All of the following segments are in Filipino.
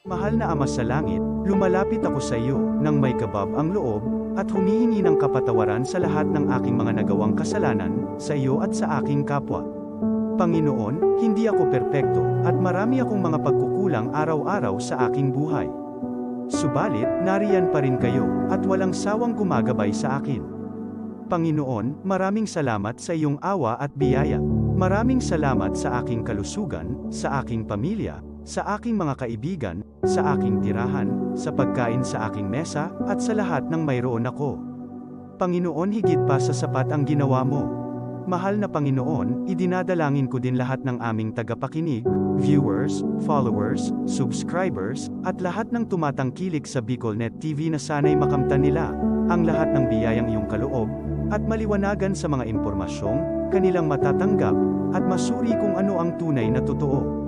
Mahal na Ama sa langit, lumalapit ako sa iyo, nang may kabab ang loob, at humihingi ng kapatawaran sa lahat ng aking mga nagawang kasalanan, sa iyo at sa aking kapwa. Panginoon, hindi ako perpekto, at marami akong mga pagkukulang araw-araw sa aking buhay. Subalit, nariyan pa rin kayo, at walang sawang gumagabay sa akin. Panginoon, maraming salamat sa iyong awa at biyaya. Maraming salamat sa aking kalusugan, sa aking pamilya, sa aking mga kaibigan, sa aking tirahan, sa pagkain sa aking mesa, at sa lahat ng mayroon ako. Panginoon, higit pa sa sapat ang ginawa mo. Mahal na Panginoon, idinadalangin ko din lahat ng aming tagapakinig, viewers, followers, subscribers, at lahat ng tumatangkilik sa BicolNet TV na sana'y makamtan nila ang lahat ng biyayang iyong kaloob, at maliwanagan sa mga impormasyong kanilang matatanggap, at masuri kung ano ang tunay na totoo.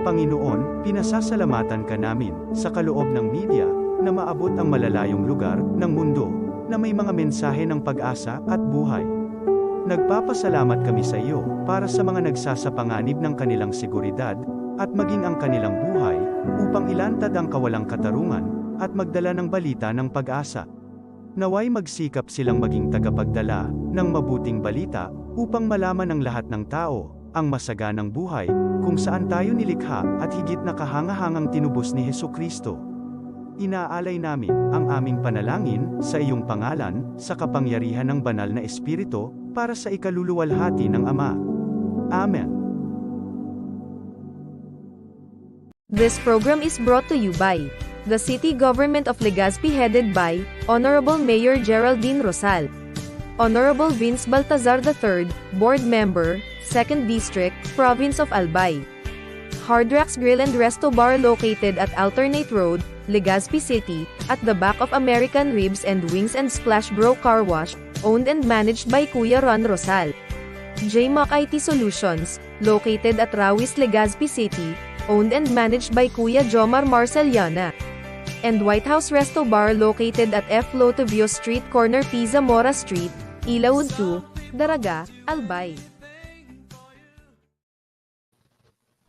Panginoon, pinasasalamatan ka namin, sa kaloob ng media, na maabot ang malalayong lugar, ng mundo, na may mga mensahe ng pag-asa, at buhay. Nagpapasalamat kami sa iyo, para sa mga nagsasapanganib ng kanilang seguridad, at maging ang kanilang buhay, upang ilantad ang kawalang katarungan, at magdala ng balita ng pag-asa. Naway magsikap silang maging tagapagdala, ng mabuting balita, upang malaman ng lahat ng tao, ang masaganang buhay, kung saan tayo nilikha, at higit na kahangahangang tinubos ni Hesukristo. Inaalay namin ang aming panalangin sa iyong pangalan, sa kapangyarihan ng banal na Espiritu, para sa ikaluluwalhati ng Ama. Amen. This program is brought to you by the City Government of Legazpi, headed by Honorable Mayor Geraldine Rosal, Honorable Vince Baltazar III, Board Member, 2nd District, Province of Albay. Hardrax Grill and Resto Bar located at Alternate Road, Legazpi City, at the back of American Ribs and Wings and Splash Bro Car Wash, owned and managed by Kuya Ron Rosal. JMac IT Solutions, located at Rawis, Legazpi City, owned and managed by Kuya Jomar Marceliana. And White House Resto Bar located at F. Lotovio Street Corner Pisa Mora Street, Ilaud 2, Daraga, Albay.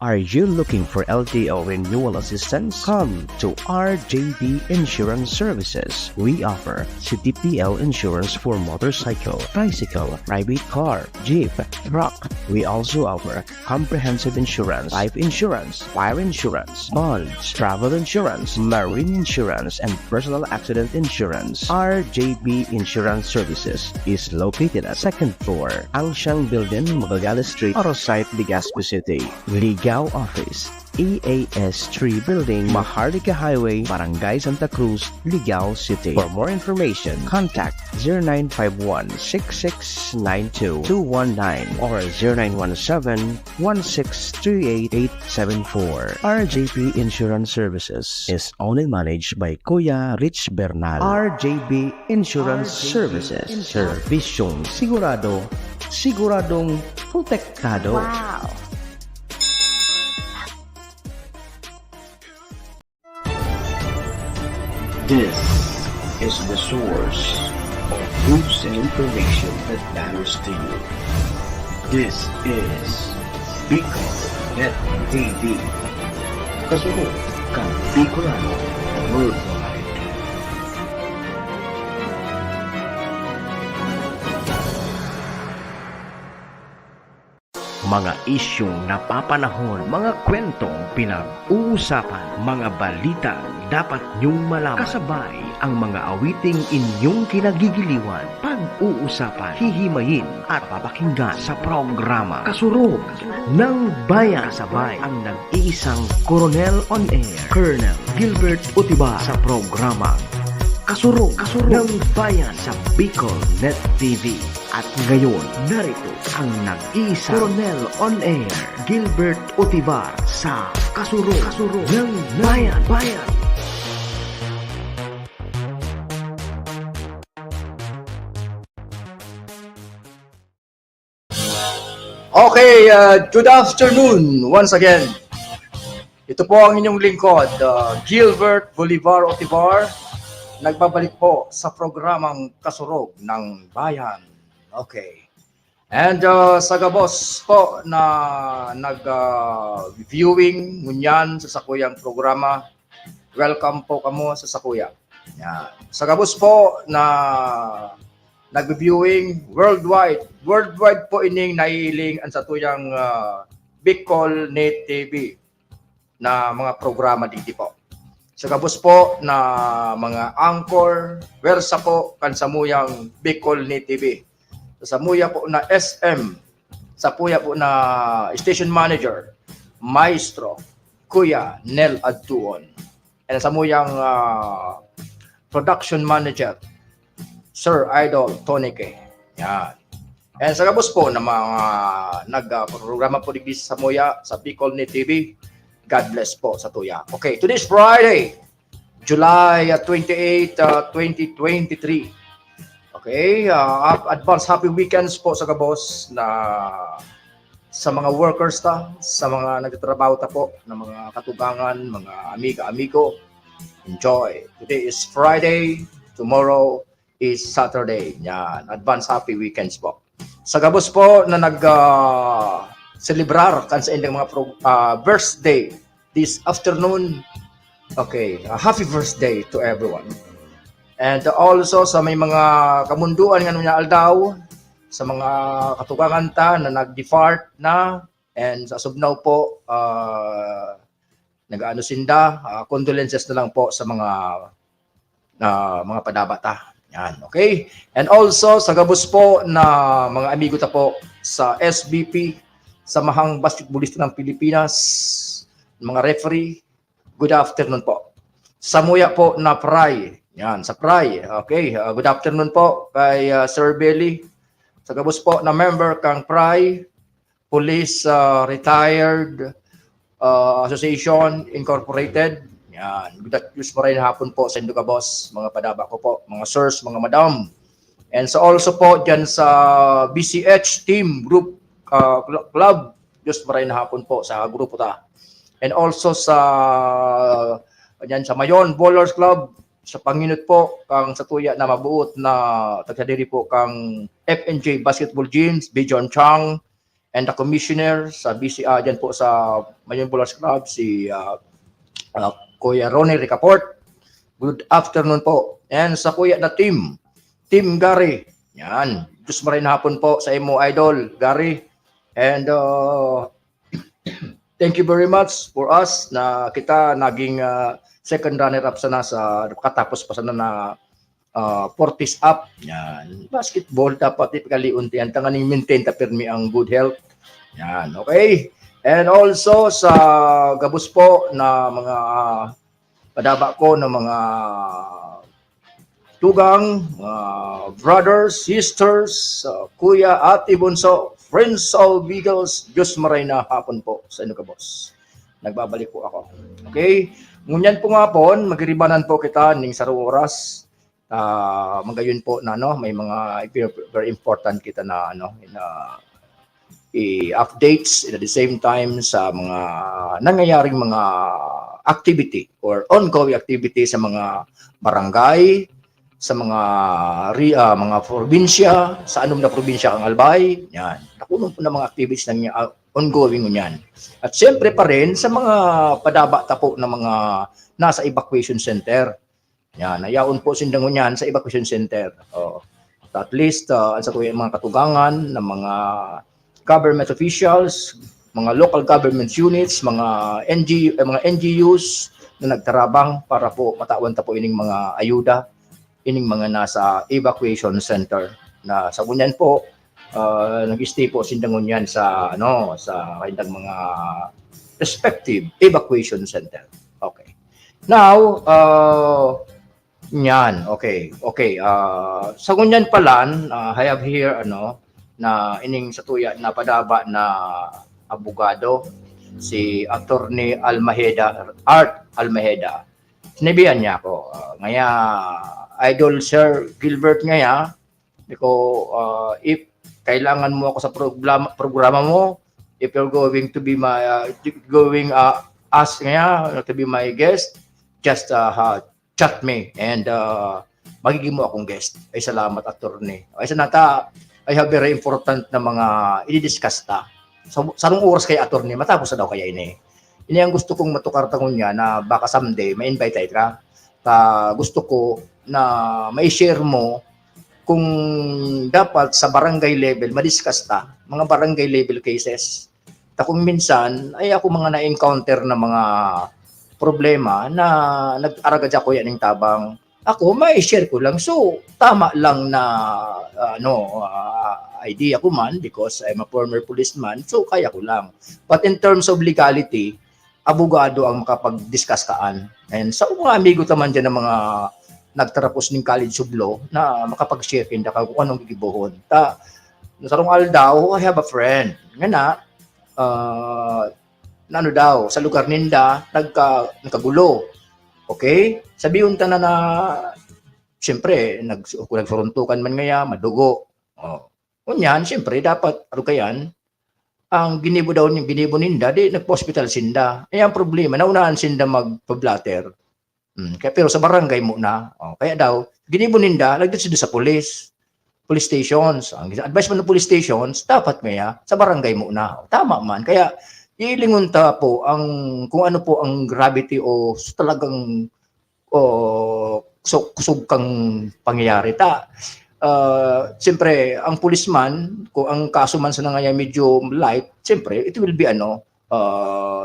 Are you looking for LTO renewal assistance? Come to RJB Insurance Services. We offer CTPL insurance for motorcycle, bicycle, private car, jeep, truck. We also offer comprehensive insurance, life insurance, fire insurance, bonds, travel insurance, marine insurance, and personal accident insurance. RJB Insurance Services is located at 2nd floor, Angsiang Building, Magallanes Street, Orosite, Legazpi City. Ligao Office, EAS 3 Building, Maharlika Highway, Barangay Santa Cruz, Ligao City. For more information, contact 0951-6692-219 or 0917-1638874. RJB Insurance Services is owned and managed by Kuya Rich Bernal. RJB Insurance Services. Servisyong sigurado, siguradong protektado. Wow! This is the source of news and information that matters to you. This is BicolNet TV. Kasunod kang Bicolano Worldwide. Mga isyong napapanahon, mga kwentong pinag-uusapan, mga balita dapat niyong malaman. Kasabay ang mga awiting inyong kinagigiliwan, pag-uusapan, hihimayin at papakinggan sa programa Kasurog ng Bayan. Kasabay ang nag-iisang Coronel on Air, Colonel Gilbert Utiba sa programa Kasurog ng Bayan sa BicolNet TV. At ngayon, narito ang nag-iisa Coronel on Air, Gilbert Utibar sa Kasurog ng Bayan. Okay, good afternoon once again. Ito po ang inyong lingkod, Gilbert Bolivar Otivar, nagbabalik po sa programang Kasurog ng Bayan. Okay. And sa gabos po na nag-viewing ngunyan sa sakuyang programa, welcome po kamo sa sakuya. Yan. Sa gabos po na nag-viewing worldwide po ining naiiling ang satuyang Bicol Net TV na mga programa dito po. Sa gabos po na mga anchor, wersa po kan samuyang Bicol Net TV. Sa samuya po na SM, sa puya po na station manager, Maestro, Kuya Nel Adtuon. And sa samuyang production manager, Sir Idol Tonike. Yan. And sa gabos po na mga nag-programa po dito sa samuya sa Bicol Net TV, God bless po sa tuya. Okay, today's Friday, July 28, 2023. Okay, advance happy weekends po sa gabos na sa mga workers sa mga nagtatrabaho po, na mga katugangan, mga amiga-amigo. Enjoy. Today is Friday, tomorrow is Saturday. Yan, advance happy weekends po. Sa gabos po na celebrar kan sa inyong mga birthday this afternoon. Okay, happy birthday to everyone. And also sa may mga kamunduan nga niya aldaw, sa mga katugangan na nag-depart na, and sa subnaw po nag-ano sinda, condolences na lang po sa mga padabata. Yan, okay? And also sa gabos po na mga amigo po sa SBP, Samahang Basketballista ng Pilipinas, mga referee, good afternoon po. Samuya po na Pray, yan, sa Pray, okay, good afternoon po kay Sir Belly. Sa gabos po na member kang Pray, Police Retired Association Incorporated, yan, good afternoon hapon po sa Indo Gabos, mga padaba ko po, mga sirs, mga madam. And so also po dyan sa BCH Team Group Club, Diyos maray na hapon po sa grupo ta. And also sa Mayon Bowlers Club, sa Panginut po, kang sa tuya na mabuot na tagsadiri po kang FNJ Basketball Jeans, Bijon Chang, and the commissioner sa BCA dyan po sa Mayon Bowlers Club, si Kuya Ronnie Ricaport. Good afternoon po. And sa kuya na Team Gary, yan, Diyos maray na hapon po sa imo idol, Gary. And thank you very much for us na kita naging second runner-up sana sa katapos pa sana na Fortis up. Yan. Basketball dapat typically untian tanganing maintain ta permi ang good health. Yan, okay? And also sa gabos po na mga padaba ko na mga tugang, brothers, sisters, kuya, ate, bunso, friends of Eagles, Diyos maray na hapon po sa inyo ka, boss. Nagbabalik po ako. Okay? Ngunyan po nga po, magiribanan po kita ning sarong oras. Magayon po na may mga very important kita na i-updates at the same time sa mga nangyayaring mga activity or ongoing activity sa mga barangay, sa mga probinsya, sa anong na probinsya ang Albay, yan. Nakunan po na mga activities na ongoing yan. At siyempre pa rin sa mga padaba po na mga nasa evacuation center. Yan, nayaon po sindangon yan sa evacuation center. At least, sa mga katugangan ng mga government officials, mga local government units, mga NGOs na nagtarabang para po matawan po ining mga ayuda, ining mga nasa evacuation center na sa kunyan po nag-stay po sindangon yan sa sa kanilang mga respective evacuation center. Okay. Now, yan, okay. Sa kunyan palan, I have here na ining sa tuya na padaba na abogado, si Attorney Art Almaheda. Sinabihan niya ako, ngaya Idol Sir Gilbert ngaya, if kailangan mo ako sa programa mo, if you're going to be my ask ngaya to be my guest, just chat me and magiging mo akong guest. Ay salamat, attorney. Ay sanata, I have very important na mga i-discuss ta. Sa anong oras kay attorney, matapos na daw kaya ini. Ini ang gusto kong matukartangon niya na baka someday ma-invite ka. Gusto ko na ma-share mo kung dapat sa barangay level ma-discuss ta, mga barangay level cases. Kung minsan ay ako mga na-encounter na mga problema na nag-aragad ako yan ng tabang. Ako, ma-share ko lang. So, tama lang na idea ko man because I'm a former policeman. So, kaya ko lang. But in terms of legality, abogado ang makapag-discuss kaan. And sa mga amigo naman dyan ng mga nagtarapos ng College of Law na makapag-share kinda kung anong gigibuhon. Sarong aldaw, I have a friend. Nga na, sa lugar ninda, nagkagulo. Okay? Sabihin ta na siyempre, nagsuruntukan man ngaya, madugo. Kunyan, siyempre, dapat, kayan, ang ginibo ninda, di nagpa-hospital sinda. Ang problema, naunahan sinda magpa-blatter. Pero sa barangay muna. Kaya daw, ginibo ninda, lagdat sila sa police stations. Ang advice mo ng police stations, dapat ngaya, sa barangay muna. Tama man. Kaya, ilingunta po kung ano po ang gravity o talagang kusog kang pangyayari. Siyempre, ang policeman, kung ang kaso man sa nangyayari medyo light, siyempre, it will be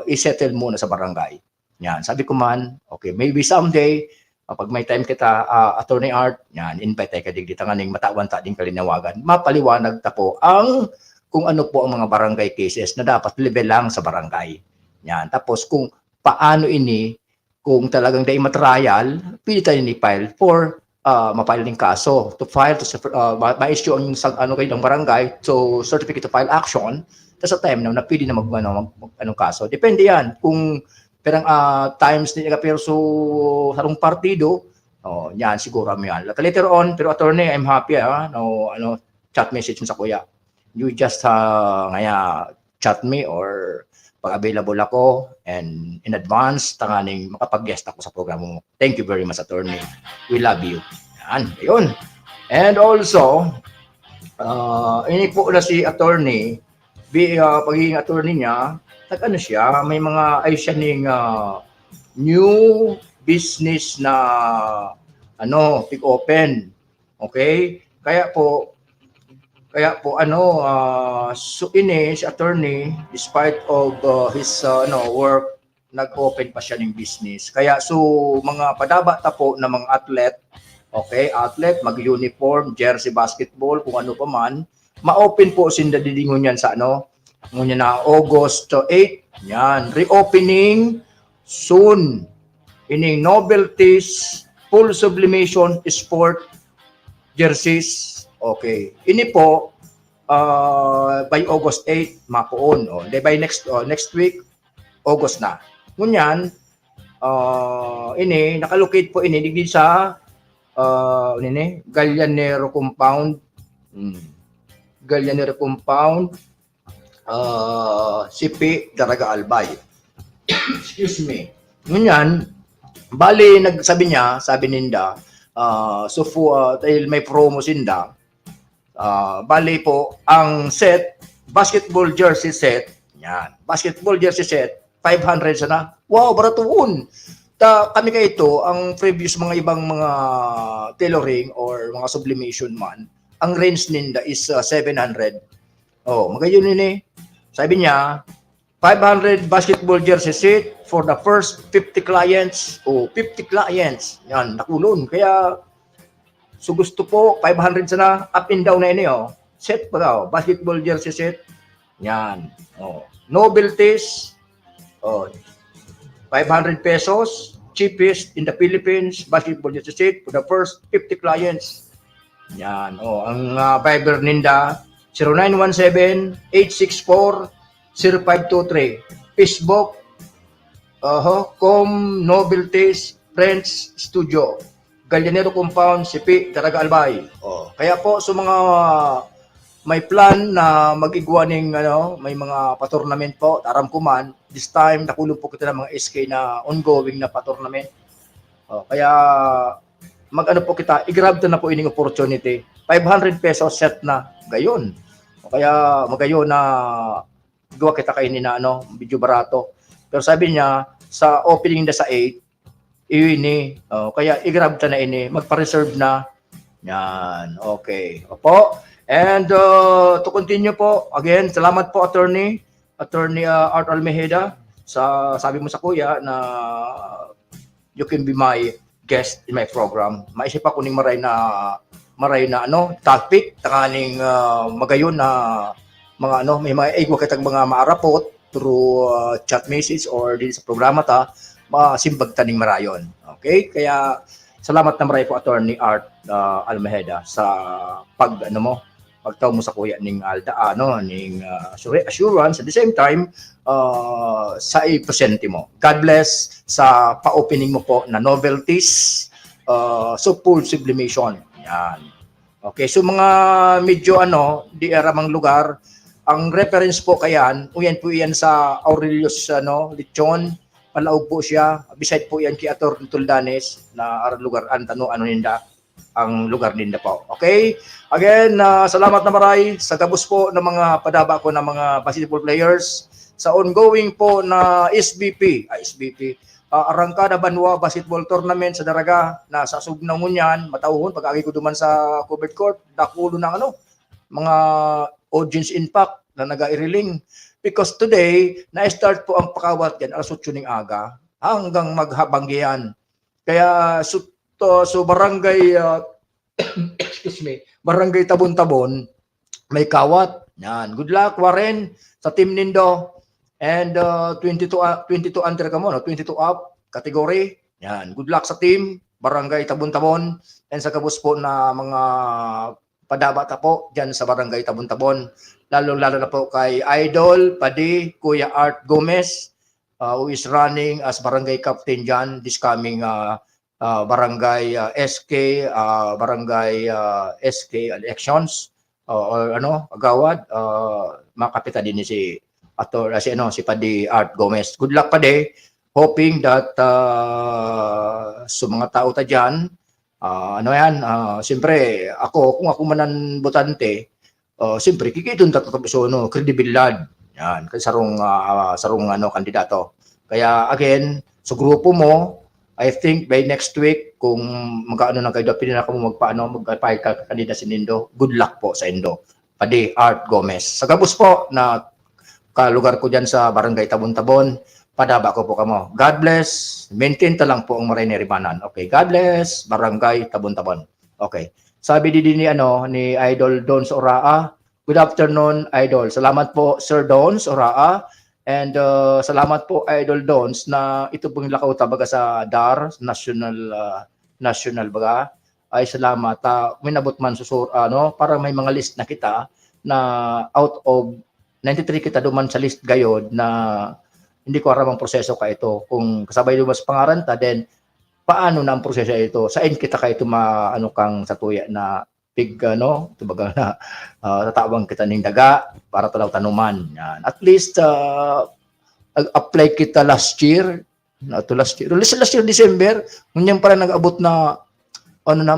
i-settle muna sa barangay. Yan, sabi ko man, okay, maybe someday, pag may time kita, Attorney Art, yan, invite ka dito nga ning matawan ta din kalinawagan, mapaliwanag ta po kung ano po ang mga barangay cases na dapat level lang sa barangay. Yan. Tapos kung paano kung talagang dahil matrial, pili tayo ni-file for ma-file ng kaso. To file, ma-issue ang kayo ng barangay, so certificate to file action, tapos sa time na pili na anong kaso. Depende yan. Kung perang times nila pero sarong partido, yan, siguro mo yan. Later on, pero attorney, I'm happy, chat message mo sa kuya. You just chat me or pag available ako and in advance tanganing makapag-guest ako sa programa mo. Thank you very much, attorney. We love you. Yan, ayun. And also, ini po na si attorney, pagiging attorney niya, siya, may mga ay siya ning new business na pick open. Okay? Kaya po so si attorney, despite of his work, nag-open pa siya ng business. Kaya so mga padabata po na mga athlete, okay, mag-uniform, jersey basketball, kung ano pa man, ma-open po sinda didingon yan sa ngunyan na August 8, yan, reopening soon. Ining novelties, full sublimation, sport, jerseys. Okay. Ini po by August 8 mapoon. By next week August na. Ngunyan nakalocate po digdi sa Gallianero compound. Gallianero compound CP Daraga Albay. Excuse me. Ngunyan bali sabi ninda dahil may promo sinda. Bali po, ang set, basketball jersey set, yan, basketball jersey set, 500 sana. Wow, baratuon. Kami kayo ito, ang previous mga ibang mga tailoring or mga sublimation man, ang range ninda is 700. Magayon sabi niya, 500 basketball jersey set for the first 50 clients. 50 clients. Yan, nakulon. Kaya, so gusto po, 500 sana, up and down na set pa daw, basketball jersey set. Yan. Novelties, 500 pesos, cheapest in the Philippines, basketball jersey set for the first 50 clients. Yan. Ang Viber ninda, 0917-864-0523. Facebook, Novelties Friends Studio. Gallianero Compound, CP, Daraga Albay. Kaya po, so mga may plan na mag-igwa may mga pa-tournament po, taram ko man, this time, nakulong po kita ng mga SK na ongoing na pa-tournament. Kaya mag-ano po kita, i-grab na po ining opportunity. 500 pesos set na gayon. Kaya magayon na gawa kita kainin na medyo barato. Pero sabi niya sa opening na sa 8 ini, kaya i-grab ta na ini, magpa-reserve na. Yan, okay. Opo. And to continue po, again, salamat po Attorney Art Almejeda, sa sabi mo sa kuya na you can be my guest in my program. Maisip ako ning maray na topic takaning magayon na mga may mga igwa kitag mga maarapot through chat message or din sa programa ta masimbag taning marayon. Okay? Kaya salamat na maray po Attorney Art Almejeda sa pagtaw mo sa kuya ning Alda ning assurance at the same time sa i-presente mo. God bless sa pa-opening mo po na novelties so full sublimation. Yan. Okay, so mga medyo di aramang lugar, ang reference po kayan, uyan po yan sa Aurelius Lechon, palaog po siya, beside po yan kay Ator Tuldanes na aral lugar ninda ang lugar ninda po. Okay? Again, salamat na maray sa gabos po ng mga padaba ko ng mga basketball players sa ongoing po na SBP Arangkada Banwa Basketball Tournament sa Daraga na sa Sugnaw Ngunyan, matauhon pag-agi ko duman sa covered court, dakulo ng mga audience impact na nag-airiling. Because today, na-start po ang pakawat yan, alas 8 ng aga, hanggang maghabanggihan. Kaya so barangay, excuse me, barangay Tabon-Tabon, may kawat. Yan. Good luck, Warren, sa team nindo. And 22 under ka mo, 22 up, category. Yan. Good luck sa team, barangay Tabon-Tabon. And sa kabus po na mga padabata po dyan sa barangay Tabon-Tabon. Lalo-lalo na po kay Idol, Padi, Kuya Art Gomez, who is running as barangay captain dyan this coming barangay SK elections or agawad. Makapita din si si Padi Art Gomez. Good luck Padi. Hoping that sa mga tao ta dyan, siyempre kung ako manan botante, siyempre kikitun tatapos kredibilidad. Yan, kasi sarong kandidato. Kaya again, sa grupo mo, I think by next week kung magkaano na kayo pinaka mo magpa-file ka kandidato si Nindo, good luck po sa Indo. Padi Art Gomez. Sa gabos po na kalugar ko dyan sa barangay Tabon-Tabon, padaba ko po kamo. God bless. Maintain ta lang po ang maray ni Ribanan. Okay, God bless. Barangay Tabon-Tabon. Okay. Sabi din ni Idol Dons Oraa. Good afternoon, Idol. Salamat po, Sir Dons Oraa. And salamat po, Idol Dons, na ito pong lakaw tabaga sa DAR, National baga. Ay salamat. Minabot man para may mga list na kita na out of 93 kita duman sa list gayod na hindi ko aram ang proseso ka ito. Kung kasabay duman sa pangaran ta, then paano na ang proseso ito? Saan kita ka ito kang satuya na big tubaga na tatawang kita ning daga para talaw tanuman. Yan. At least apply kita last year December, ngunyan pala nag-abot na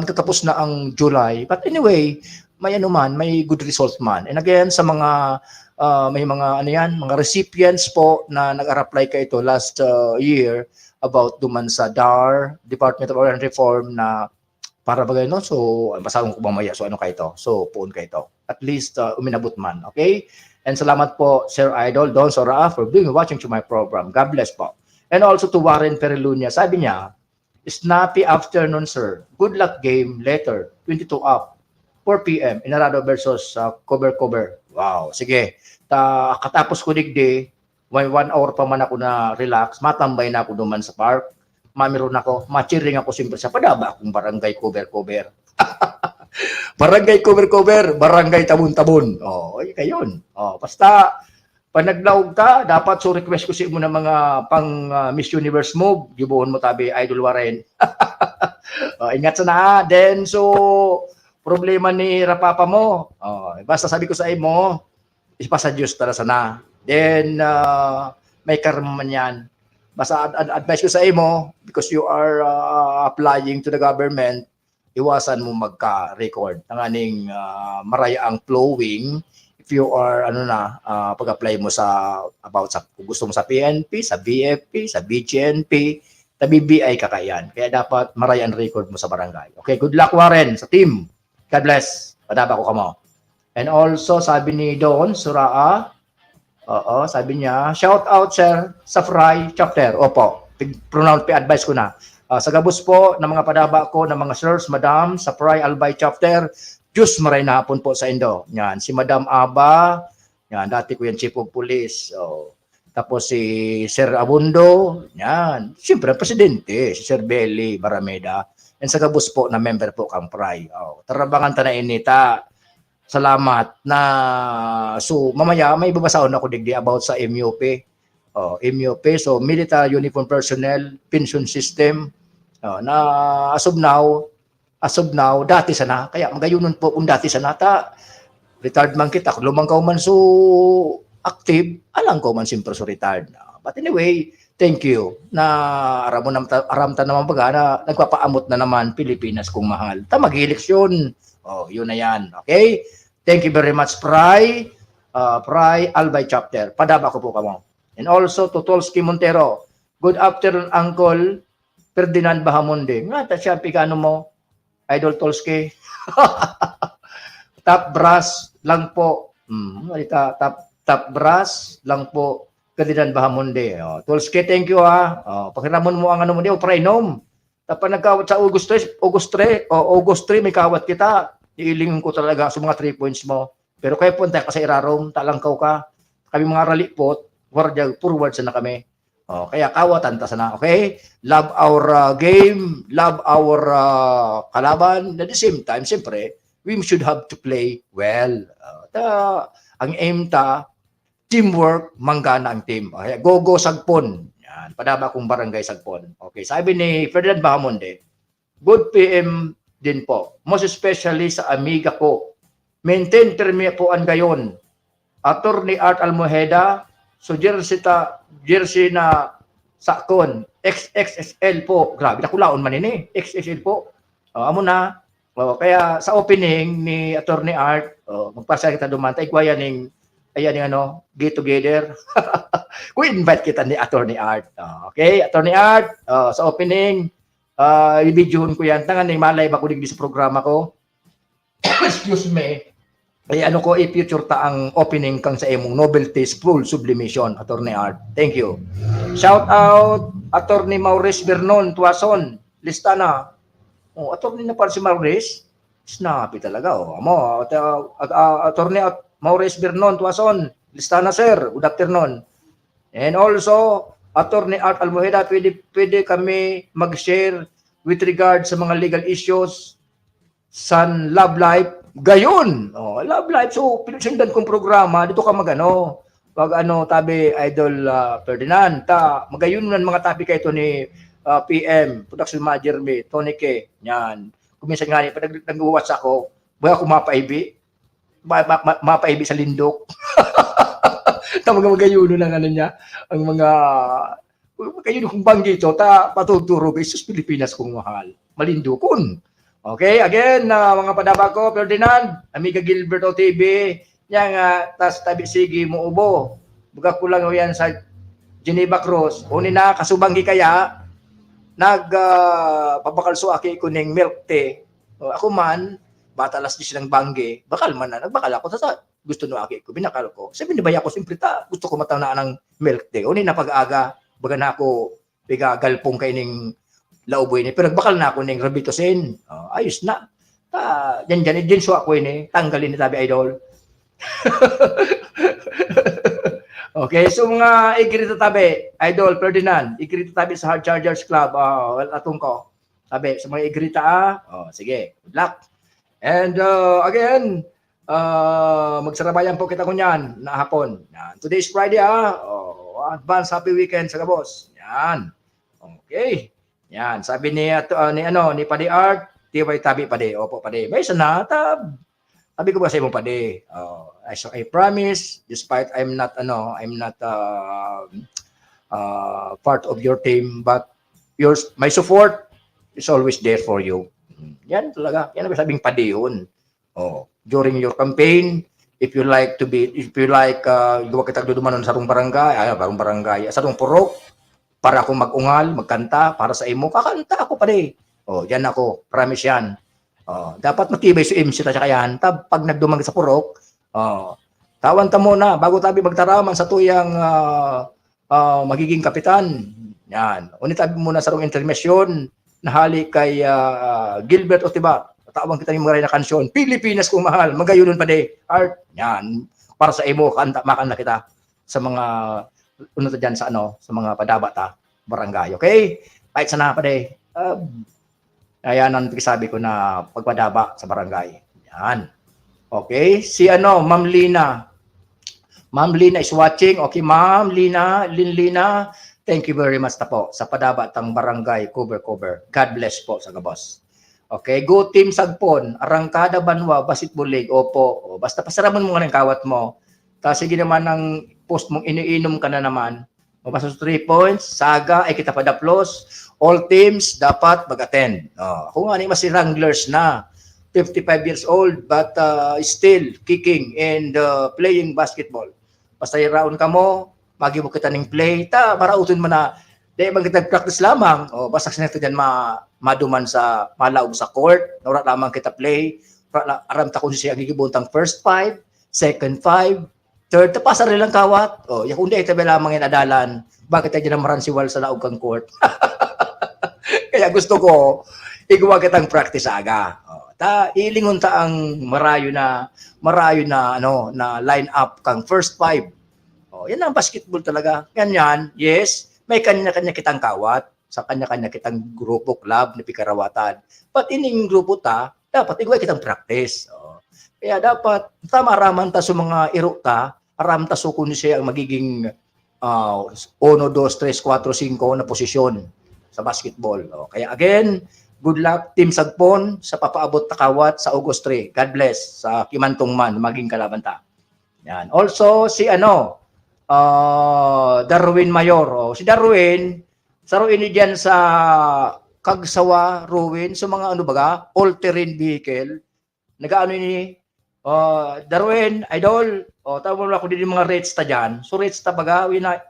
tatapos na ang July. But anyway, may good result man. And again, sa mga may mga mga recipients po na nag-apply ka ito last year about duman sa DAR, Department of Urban Reform na para bagay so basahon ko mamaya so ito. So puon ka ito. At least uminabot man, okay? And salamat po Sir Idol Don Soraa for being watching to my program. God bless po. And also to Warren Perilunya, sabi niya, snappy afternoon sir. Good luck game later. 22 up. 4 p.m. Inarado versus cover. Wow, sige. Katapos ko digdi, may 1 hour pa man ako na relax, matambay na ako duman sa park, mamiron ako, machiring ako simple sa padaba akong barangay cover. Barangay cover, barangay Tabon-Tabon. Ay kayon. Basta, pag naglaog ka, dapat so request ko sa mo ng mga pang Miss Universe move, gibuon mo tabi, Idol Warren. Ingat sa na. Then, so, problema ni Rapapa mo. Basta sabi ko sa mo, ipasa Diyos tala sana. Then, may karma man yan. basta advice ko sa imo, because you are applying to the government, iwasan mo magka-record ng aning maraya ang flowing if you are pag-apply mo sa kung gusto mo sa PNP, sa BFP, sa BGNP, sa BBI kakayan. Kaya dapat maraya ang record mo sa barangay. Okay, good luck Warren sa team. God bless. Padaba ko kamo. And also sabi ni Don Suraa, sabi niya, shout out sir sa Fry chapter. Opo, pronounce advice ko na. Sa gabos po ng mga padaba ko ng mga sirs, madam, sa Fry Albay chapter, Diyos maray na hapon po sa Indo. Yan, si Madam Aba, yan, dati ko yan chief of police. Tapos si Sir Abundo, yan, siyempre presidente, si Sir Belly Barameda. And sa gabos po na member po kang Fry. Tarabangan ta na inita. Salamat na so mamaya may babasahon ako digdi about sa MUP. MUP, so military uniform personnel pension system na as of now dati sana kaya magayunon po kung dati sana ta retired man kita lumang ka man so active alang ko man simpre so retired but anyway thank you na aramta naman baga na nagpapaamot na naman Pilipinas kung mahal ta mag-eleksyon yun na yan okay thank you very much Fry Albay chapter padaba ko po kamo and also to Tolsky Montero good afternoon Uncle Ferdinand Bahamonde nga ta siya pikano mo Idol Tolsky. Top brass lang po. Top brass lang po. Ferdinand Bahamonde. Tolsky, thank you ha. Pakiramon mo ang mo diyo, prainom. Tapos nagkawat sa August 3, may kawat kita. Iilingin ko talaga sa mga 3 points mo. Pero kaya punta ka sa Irarom, talangkaw ka. Kami mga ralipot, forward sana kami. Kaya kawatan ta sana, okay? Love our game, love our kalaban. At the same time, siyempre, we should have to play well. Ang aim ta, teamwork, manggana ang team. Okay? Go Sagpon. Yan, padaba kong barangay Sagpon. Okay, sabi ni Ferdinand Bahamonde, good PM din po. Most especially sa amiga ko. Maintain termi po ang gayon. Attorney Art Almoheda, so jersey na sakon XXL po. Grabe na kulaon man ini. XXL po. Amo na. Kaya sa opening ni Attorney Art, magpasa kita dumanta igwaya ning get together. Kung invite kita ni Attorney Art. Okay, Attorney Art, sa opening i-videoon ko yan. Tangan ni malay ba ko digdi sa programa ko. Excuse me. Ay ko i-future ta ang opening kang sa imong novelties full sublimation Attorney Art. Thank you. Shout out Attorney Maurice Bernon Tuason, Listana. Attorney na para si Maurice. Snappy talaga Attorney Maurice Bernon Tuason, Listana sir. Good afternoon. And also Attorney Art Almoheda, pwede kami mag-share with regard sa mga legal issues sa Love Life. Gayon. Love Life. So, pinagsindan kong programa, dito ka tabi Idol Ferdinand, magayon ng mga tabi kayo ito ni PM, Production Manager me, Tony K. Yan. Kuminsan nga niya, pag nag-watch ako, baga ako mapaibi sa lindok. Magayon ng niya, ang mga magayon kong banggito, patuturo, Jesus Pilipinas kung mahal. Malindukon. Okay, again, mga padaba ko, Ferdinand, Amiga Gilbert OTV, yan tas tabi sige mo ubo. Buga ko lang yan sa Geneva Cross. Uni na, kasubanggi kaya, pabakalso aki ko ng milk tea. Ako man, bata alas 10 ng banggi, bakal man na, nagbakal ako, sa gusto no aki ko, binakal ko. Sabi ni baya ko, simpre gusto ko matanaan ng milk tea. Uni na pag-aga, baga na ako, biga galpong kay ning lauboy ni pero nagbakal na ako ning Rabitosin. Ayos na. Yan so ako ini tanggalin ni tabi idol. Okay, so mga igrito tabi idol Ferdinand, igrito tabi sa Hard Chargers Club. Atong ko. Tabi sa mga igrita sige. Good luck. And again, magsarabayan po kita kunyan na hapon. Yan. Today is Friday advance happy weekend sa kabos. Yan. Okay. Yan, sabi ni Padi Art, tiway tabi Padi. Opo, Padi. May sana sabi ko ba sa imo Padi? So I promise despite I'm not part of your team, but my support is always there for you. Yan talaga. Yan ang sabing padihon. During your campaign, if you like gawa kita dudumanon sa atong barangay, sa atong purok, para ako magungal, magkanta, para sa imo, kakanta ako pa rin. Yan ako, promise yan. Dapat matibay sa MC ta yan. Pag nagdumang sa purok, tawan ta muna, bago tabi magtaraman sa tuyang magiging kapitan. Yan. Unit tabi muna sa rong intermission, nahali kay Gilbert Otiba. Tawang kita yung mga na kansyon, Pilipinas kung mahal, magayunon pa de, art, yan, para sa imo, makanta kita sa mga, dyan sa sa mga padaba ta, barangay, okay? Kahit sana pa de, ayan ang sabi ko na pagpadaba sa barangay, yan. Okay, si Ma'am Lina is watching, okay, Ma'am Lina, thank you very much na po sa padaba tang barangay, cover, God bless po sa gabos. Okay, go team Sagpon, Arangkada Banwa, Basketball League, opo. Basta pasaraman mo nga ng kawat mo. Tapos sige naman ang post mong iniinom ka na naman. Mabasa sa 3 points, saga, ay kita pa daplos. All teams dapat mag-attend. Kung nga mas si Wranglers na, 55 years old, but still kicking and playing basketball. Basta iraon ka mo, magibo kita ng play, marautin mo na, di bang kita practice lamang, basta sinito dyan maduman sa malaog sa court, naura lamang kita play, aram ta kung siya gigibuntang first 5, second 5, third, tapasa rin lang kawat. Kung di itabi lamang yung adalan, bakit tayo naman si Wal sa laog kang court? Kaya gusto ko, igawa kitang practice aga. Ilingon ta ang marayo na line up kang first 5. Yan ang basketball talaga. Ganyan, yes, may kanya-kanya kitang kawat, sa kanya-kanya kitang grupo, club, na pikarawatan. But ining grupo dapat igwa kitang practice. Kaya dapat, maraman ta sa mga irukta, aram ta so kung siya ang magiging 1, 2, 3, 4, 5 na posisyon sa basketball. Kaya again, good luck, Team Sagpon, sa papaabot takawat sa August 3. God bless sa Kimantong Man, maging kalaban ta. Yan. Also, si Darwin Mayor. Si Darwin, sa Ruin dyan sa Kagsawa, Ruin, sa mga all-terrain vehicle, nag-ano ini, Darwin, idol, tawag mo ako din yung mga rates ta dyan. So rates ta baga, na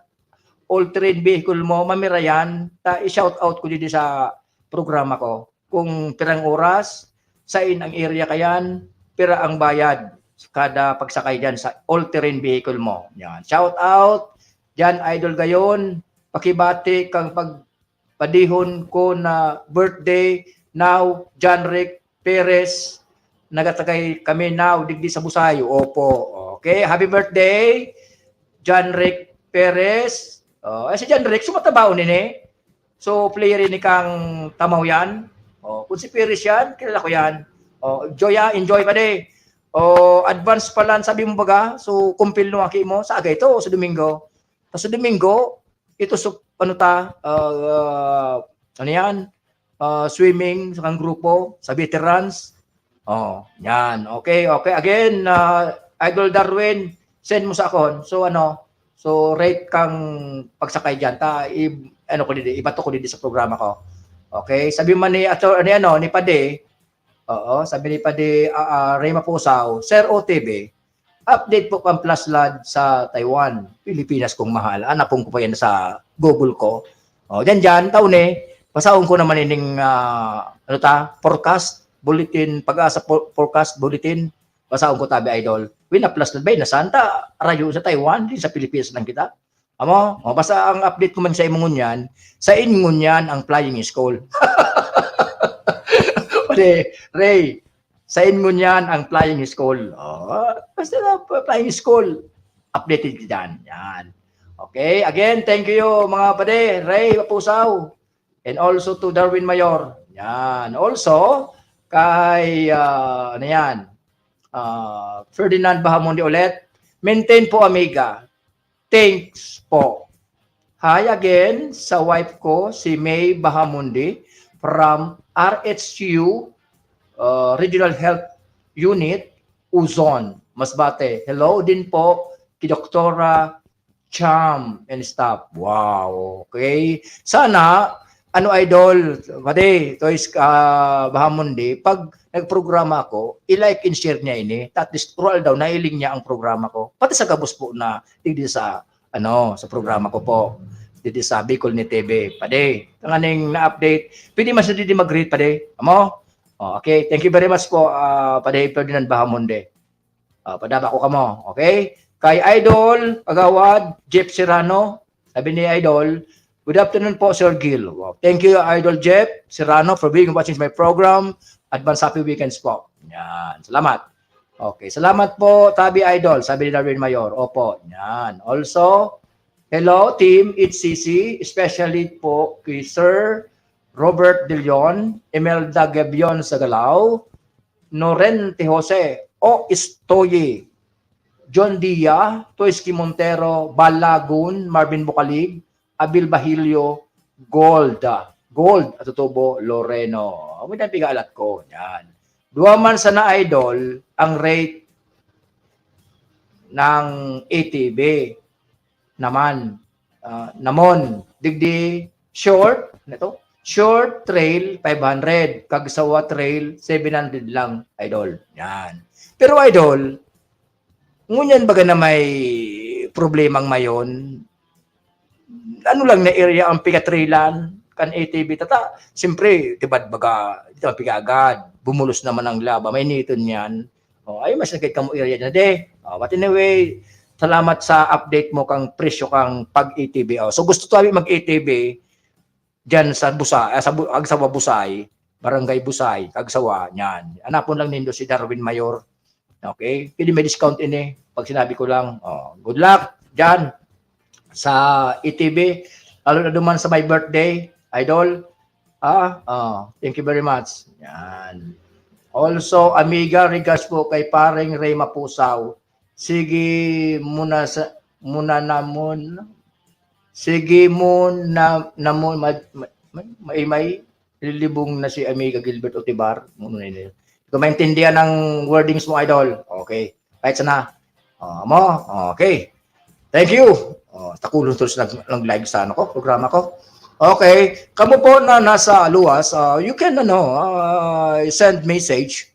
all-terrain vehicle mo, mamira yan, i-shout out ko din sa programa ko. Kung pirang oras, sain ang area kayan, pira ang bayad kada pagsakay dyan sa all-terrain vehicle mo. Yan. Shout out, dyan idol gayon, pakibati kang pagpadihon ko na birthday now, John Rick Perez, nagatagay kami now, digdi sa Busayo. Opo. Okay, happy birthday, John Rick Perez. Si John Rick, sumatabaw nini. So, player ni kang tamaw yan. Kung si Perez yan, kilala ko yan. Enjoy pa de. Advance pa lang, sabi mo baga. So, kumpil no aki mo. Sa aga ito, sa Domingo. Tapos sa Domingo, ito swimming sa kang grupo, sa veterans. Yan. Okay. Again, Idol Darwin, send mo sa akon. So rate kang pagsakay diyan. Ibato ko dito sa programa ko. Okay? Sabi man ni ni Pade, sabi ni Pade Reyma Pusaw, Sir OTB, update po pang plus lad sa Taiwan, Pilipinas kung mahal. Anapong ko pa yan sa Google ko. Dyan, taon pasahon ko naman ining forecast, bulletin, pag-asa forecast, bulletin, pasahon ko tabi idol. Wina plus lad ba, nasanta, rayo sa Taiwan, din sa Pilipinas lang kita. Basta ang update ko man sa imong yan, sa ingon yan ang flying school. Ray, sa ingon yan ang flying school. Basta na flying school. Updated dyan. Yan. Okay. Again, thank you mga pade. Ray Papusaw. And also to Darwin Mayor. Yan. Also, kay, Ferdinand Bahamundi ulit. Maintain po, amiga. Thanks po. Hi again sa wife ko, si May Bahamundi from RHU Regional Health Unit, Uzon, Masbate. Hello din po kay Doktora charm and stuff. Wow, okay. Sana, idol, pade, toys Bahamundi, pag nagprograma ako, i-like and share niya ini, at least roll daw, nailing niya ang programa ko. Pati sa gabos po na, tigdi sa, sa programa ko po. Dito sa Bicol ni TV. Pade, tanganing na-update. Pwede mas na mag-read, pade. Amo? Okay, thank you very much po, Pade Ferdinand Bahamonde. Padaba ko kamo, okay? Kay Idol, Agawad, Jeff Serrano, sabi ni Idol, good afternoon po, Sir Gil. Wow. Thank you, Idol Jeff Serrano, for being watching my program. Advance happy weekends po. Yan, salamat. Okay, salamat po, Tabi Idol, sabi ni Darwin Mayor. Opo, yan. Also, hello, team, it's CC, especially po kay Sir Robert De Leon, Imelda Gabion Sagalao, Norente Jose, O Estoye, John Dia, Toyski Montero, Balagun, Marvin Bukalig, Abil Bahilio, Gold, at Tutubo, Loreno. May napigalat ko. Yan. Duwaman sa na idol, ang rate ng ATB naman. Namon, digdi, short, ito, short trail, 500. Kagsawa trail, 700 lang, idol. Yan. Pero idol, ngunyan baga na may problemang mayon, ano lang na area ang pigatrailan, kan ATV, tata, siyempre, tibad baga, ito ang pigagad, bumulos naman ang laba, may niton yan. Ay, mas nagkait ka mo area na de. But anyway, salamat sa update mo kang presyo kang pag-ATV. So gusto tayo mag-ATV, diyan sa Busay, sa Agsawa Busay, Barangay Busay, Agsawa, yan. Hanapon lang nindo si Darwin Mayor. Okay? Pwede may discount ini pag sinabi ko lang. Good luck diyan sa ETV. Lalo na duman sa my birthday, idol. Thank you very much. Yan. Also, amiga, regards po kay paring Ray Mapusaw. Sige muna Sige mo namon may lilibong na si Amiga Gilbert Otibar. Kung maintindihan ng wordings mo, idol. Okay. Kahit sana. Okay. Thank you. Takulong tulos ng live sa programa ko. Okay. Kamu po na nasa luwas, you can send message,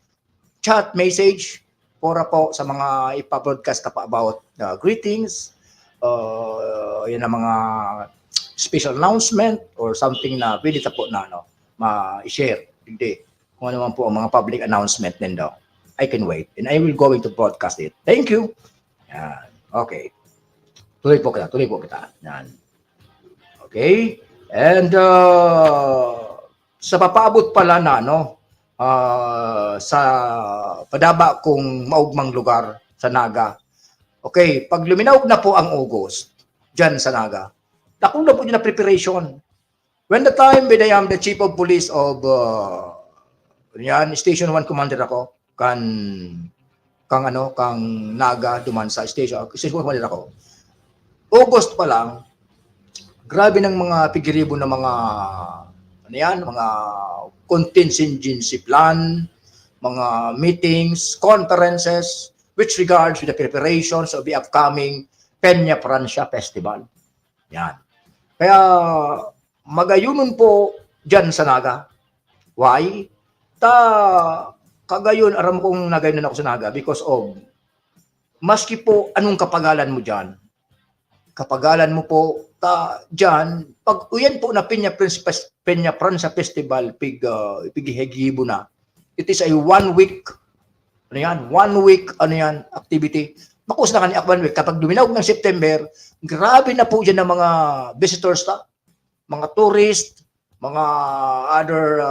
chat message, para po sa mga ipa-broadcast ka pa about greetings, yun ang mga special announcement or something na pwede po na ma-share. Hindi. Kung ano man po ang mga public announcement din daw. I can wait and I will going to broadcast it. Thank you. Yan. Okay. Tuloy po kita. Yan. Okay. And sa papaabot pala na sa padaba kong maugmang lugar sa Naga. Okay, pag luminaw na po ang August, dyan sa Naga, takong na po yun na preparation. When the time when I am the Chief of Police of Station 1 Commander ako, kang Naga, duman sa Station 1 Commander ako. August pa lang, grabe ng mga pigiribo na mga mga contingency plan, mga meetings, conferences, which regards with the preparations of the upcoming Peña Francia Festival. Yan. Kaya magayunon po dyan sa Naga. Why? Kagayon, aram kong nagayunon ako sa Naga because of, maski po anong kapagalan mo dyan, kapagalan mo po, dyan, pag uyan po na Peña Francia Festival, pigihegibo na, it is a 1 week, 1 week, activity. Makus na kanya 1 week. Kapag duminaw ng September, grabe na po dyan ng mga visitors mga tourists, mga other,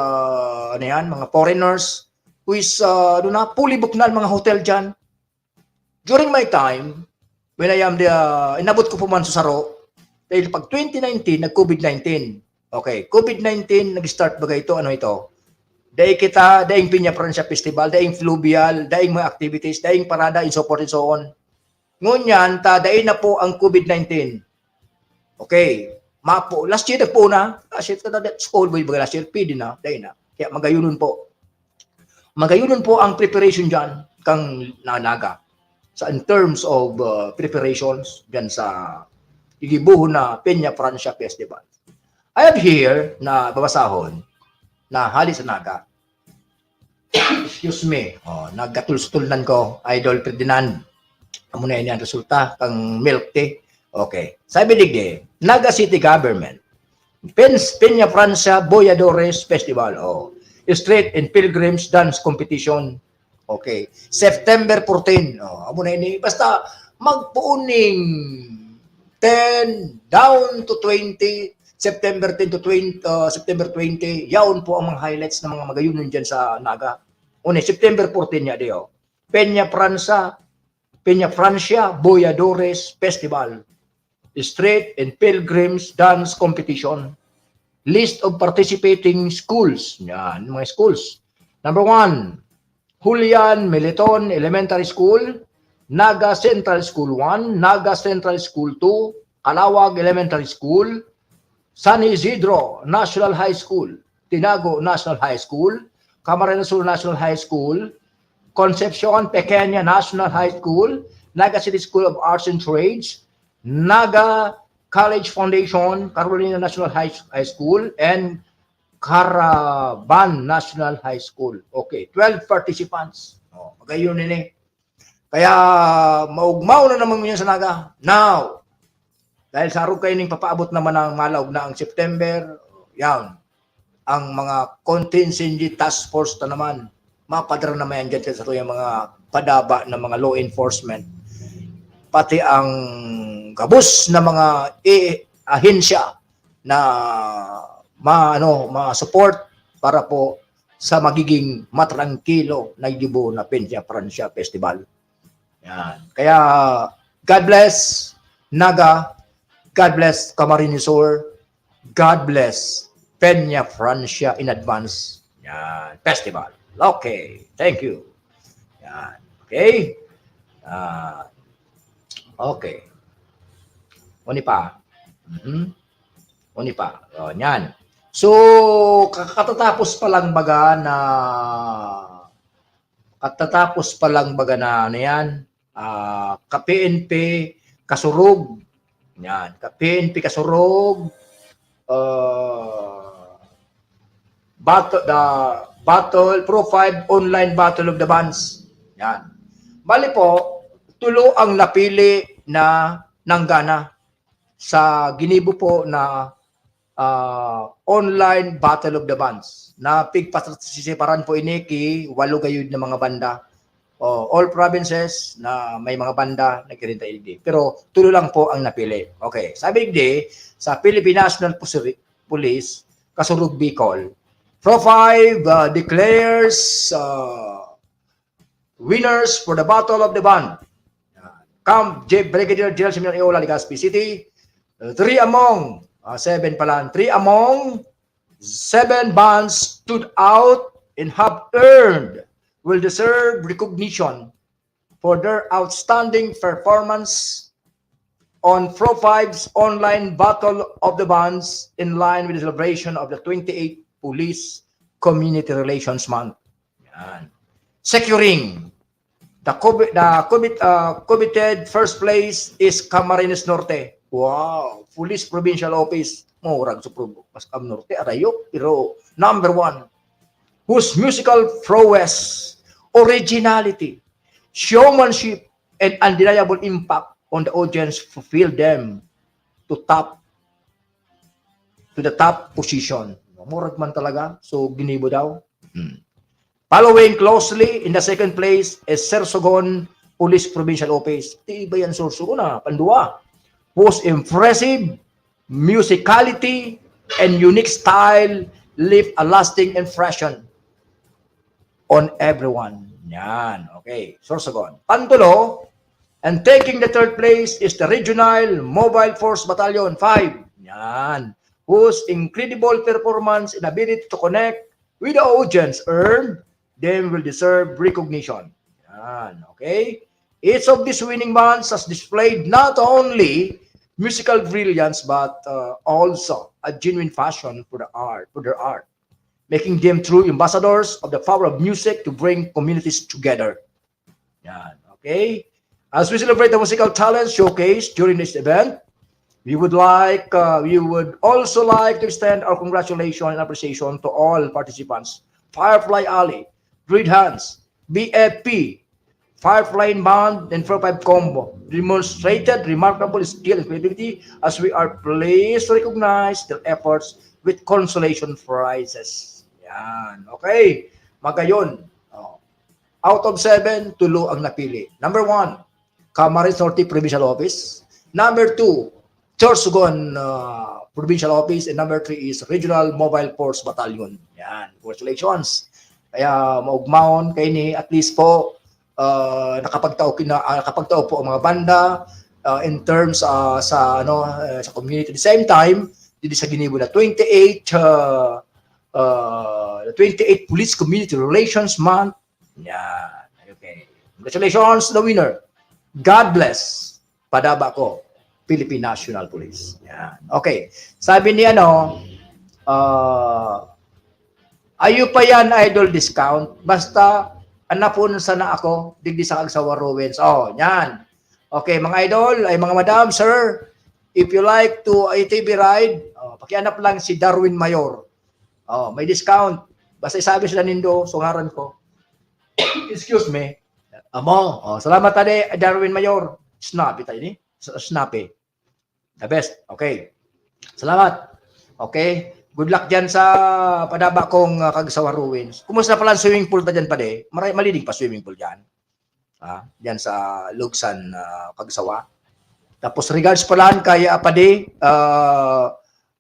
mga foreigners, who is, fully booked na mga hotel dyan. During my time, when I am inabot ko po man sa Saro, dahil pag 2019, nag-COVID-19. Okay, COVID-19, nag-start bagay ito, Daing kita, daing Peña Francia Festival, daing fluvial, daing mga activities, daing parada, and so forth and so on. Ngunyan, daing na po ang COVID-19. Okay, mapo. Last year, nagpo na. Last year, that's always bagay last year, pwede na, daing na. Kaya magayunon po. Magayunon po ang preparation dyan, kang Naga. So in terms of preparations, dyan sa igibuhon na Peña Francia Festival. I have here na babasahon na hali sa naga. Excuse me. Nagkatulstulnan ko, Idol Ferdinand. Amo na yan ang resulta kang milk tea. Okay. Sabi digde, Naga City Government, Peña Francia Boyadores Festival. Street and Pilgrims Dance Competition. Okay. September 14. Amo na ini. Basta magpuuning 10 down to 20. September 10 to 20, September 20. Yaon po ang mga highlights ng mga magayunon dyan sa Naga. September 14 niya diyo. Peña Francia Boyadores Festival. Street and Pilgrims Dance Competition. List of participating schools. Yan, mga schools. Number 1, Julian Meliton Elementary School, Naga Central School 1, Naga Central School 2, Calawag Elementary School, San Isidro National High School, Tinago National High School, Camarines Sur National High School, Concepcion Pequeña National High School, Naga City School of Arts and Trades, Naga College Foundation, Carolina National High School, and Caravan National High School. Okay, 12 participants. Magayon nini. Kaya maugmaw na naman yun sa Naga. Now, dahil sa kayo ning papaabot naman ng malawg na ang September, yan, ang mga contingency task force na naman, mapadara naman yan dyan sa yung mga padaba ng mga law enforcement. Pati ang gabos na mga ahensya na ma-support para po sa magiging matrangkilo na gibo na Peña Francia Festival. Yan. Kaya God bless Naga, God bless Camarines Sur, God bless Peña Francia in advance. Yan, festival. Okay, thank you. Yan. Okay. Okay. Uni pa. Uni pa. Yan. So, katatapos pa lang baga na ano yan, ka-PNP Kasurug. Yan, ka-PNP Kasurug, Pro 5 online Battle of the Bands. Yan. Bali po, tulo ang napili na nanggana sa ginibo po na online Battle of the Bands na pigpasisiparan po ini ki 8 gayud na mga banda. All provinces na may mga banda na kirinta ildi. Pero tulo lang po ang napili. Okay, sabi digdi sa Philippine National Police, Kasurug Bicol, Pro 5 declares winners for the Battle of the Band. Camp Brigadier General Simeon Eola, Legazpi City. 3 among 7 bands stood out and have earned will deserve recognition for their outstanding performance on Pro 5's online Battle of the Bands in line with the celebration of the 28th Police Community Relations Month. Yan. Securing the coveted first place is Camarines Norte. Wow, Police Provincial Office. Murag sa Pascam Norte, arayo, pero number 1, whose musical prowess, originality, showmanship, and undeniable impact on the audience fulfilled them to the top position. Murag man talaga, so ginibo daw. Following closely in the second place is Sorsogon Police Provincial Office. Tiba yan Sorsogon na, pandua. Whose impressive musicality and unique style leave a lasting impression on everyone. Yan, okay. Sorsogon. Pantulo, and taking the third place is the Regional Mobile Force Battalion 5. Yan. Whose incredible performance and ability to connect with the audience earned them will deserve recognition. Yan, okay. Each of these winning bands has displayed not only musical brilliance but also a genuine passion for their art, making them true ambassadors of the power of music to bring communities together. Yan, okay. As we celebrate the musical talents showcased during this event, We would also like to extend our congratulations and appreciation to all participants. Firefly Alley, Grid Hands, BFP, Firefly Band, and 45 Combo demonstrated remarkable skill and creativity as we are pleased to recognize their efforts with consolation prizes. Yan. Okay. Magayon. Oh. Out of 7, 2 ang napili. Number 1, Camarines Norte Provincial Office. Number 2, Sorsogon Provincial Office. And number 3 is Regional Mobile Force Battalion. Yan. Congratulations. Kaya maugmaon kay ni at least po nakapagtao po ang mga banda in terms sa community. At the same time, dito sa Ginibo na 28 Police Community Relations Month. Yeah. Okay. Congratulations, the winner. God bless. Padaba ko, Philippine National Police. Yeah. Okay. Sabi ni ayo pa yan idol discount basta anapon sana ako digdi sa Agsawa Rowens. Oh, yan. Okay, mga idol, ay mga madam, sir, if you like to ATV ride, pakianap lang si Darwin Mayor. Oh, may discount. Basta isabi sila nindo, sungaran ko. Excuse me. Amo. Oh, salamat tadi Darwin Mayor. Snappy tayo ni. Snappy. The best. Okay. Salamat. Okay. Good luck dyan sa padaba kong Kagsawa Ruins. Kumusta pala ang swimming pool ta dyan pa de? Malinig pa swimming pool dyan. Dyan sa Lugsan, Kagsawa. Tapos regards pala kay Apade,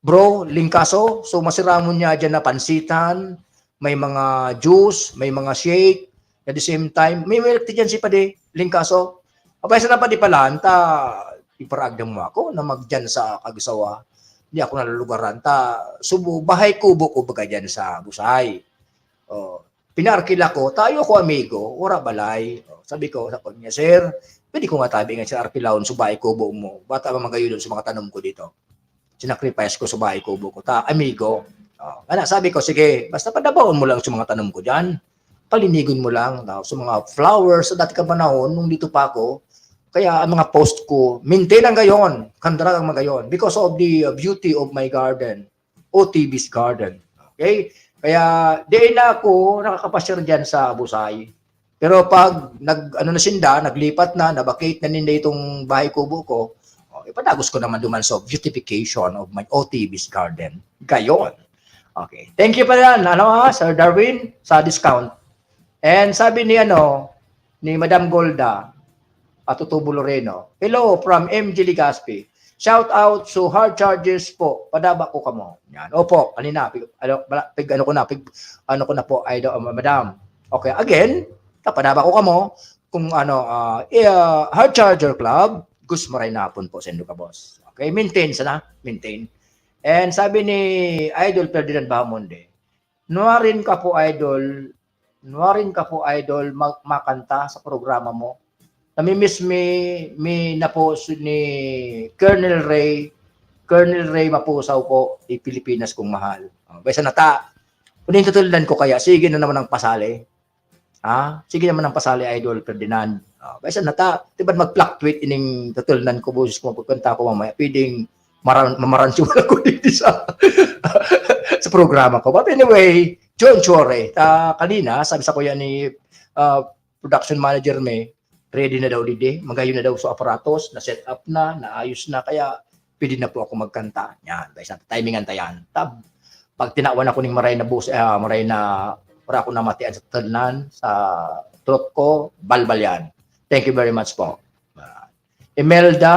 bro, Lingkaso. So masiramon niya dyan na pansitan, may mga juice, may mga shake. At the same time, may milk tea dyan si Pade, Lingkaso. Abay sa napadi pala, iparagdam mo ako na magdyan sa Kagsawa. Hindi ako nalulugaran. Bahay kubo ko baga dyan sa Busay. Pinarkila ko, tayo ko amigo, ora balay. Sabi ko sa kanya, sir, pwede ko nga tabi nga sa arkilawon sa bahay kubo mo. Bata ba magayon sa mga tanong ko dito? Sinacrifice ko sa bahay kubo ko. Amigo. Sabi ko, sige, basta padabaon mo lang sa mga tanong ko dyan. Palinigon mo lang sa mga flowers sa dati ka panahon, nung dito pa ako. Kaya ang mga post ko, maintain ang gayon, kandara ang magayon, because of the beauty of my garden, OTB's garden. Okay? Kaya di na ako nakakapasyar dyan sa Busay. Pero pag naglipat na, nabakate na ninda itong bahay kubo ko, ipadagos ko naman duman sa beautification of my OTB's garden. Gayon. Okay. Thank you pa yan, Sir Darwin, sa discount. And sabi ni Madam Golda, Tutubo Loreno. Hello from MG Ligaspi. Shout out to hard charges po. Padaba ko kamo. Yan. Opo, kanina po ay madam. Okay, again, padaba ko kamo kung hard charger club, Gus Maray napon po sa ka boss. Okay, maintain. And sabi ni Idol Ferdinand Bahamonde, nuwarin ka po idol makanta sa programa mo. Namimiss mi na po ni Colonel Ray Mapusaw po, Pilipinas kong mahal. Baysa kunin tutuldan ko kaya, sige na naman ang pasali. Sige naman ang pasali, Idol Ferdinand. Baysa diba mag-fluctuate ining tutuldan ko, busis ko, pagkanta ko mamaya, pwedeng mamaransyong ako dito sa programa ko. But anyway, John Chore, kanina, sabi sa kuya ni production manager ready na daw dide, magayon na daw sa aparatos, na set up na, naayos na, kaya pwede na po ako magkanta. Yan, guys, timingan tayan. Pag tinawan ako ng maray na para ako namatian sa talnan, sa throat ko, balbal yan. Thank you very much po. Imelda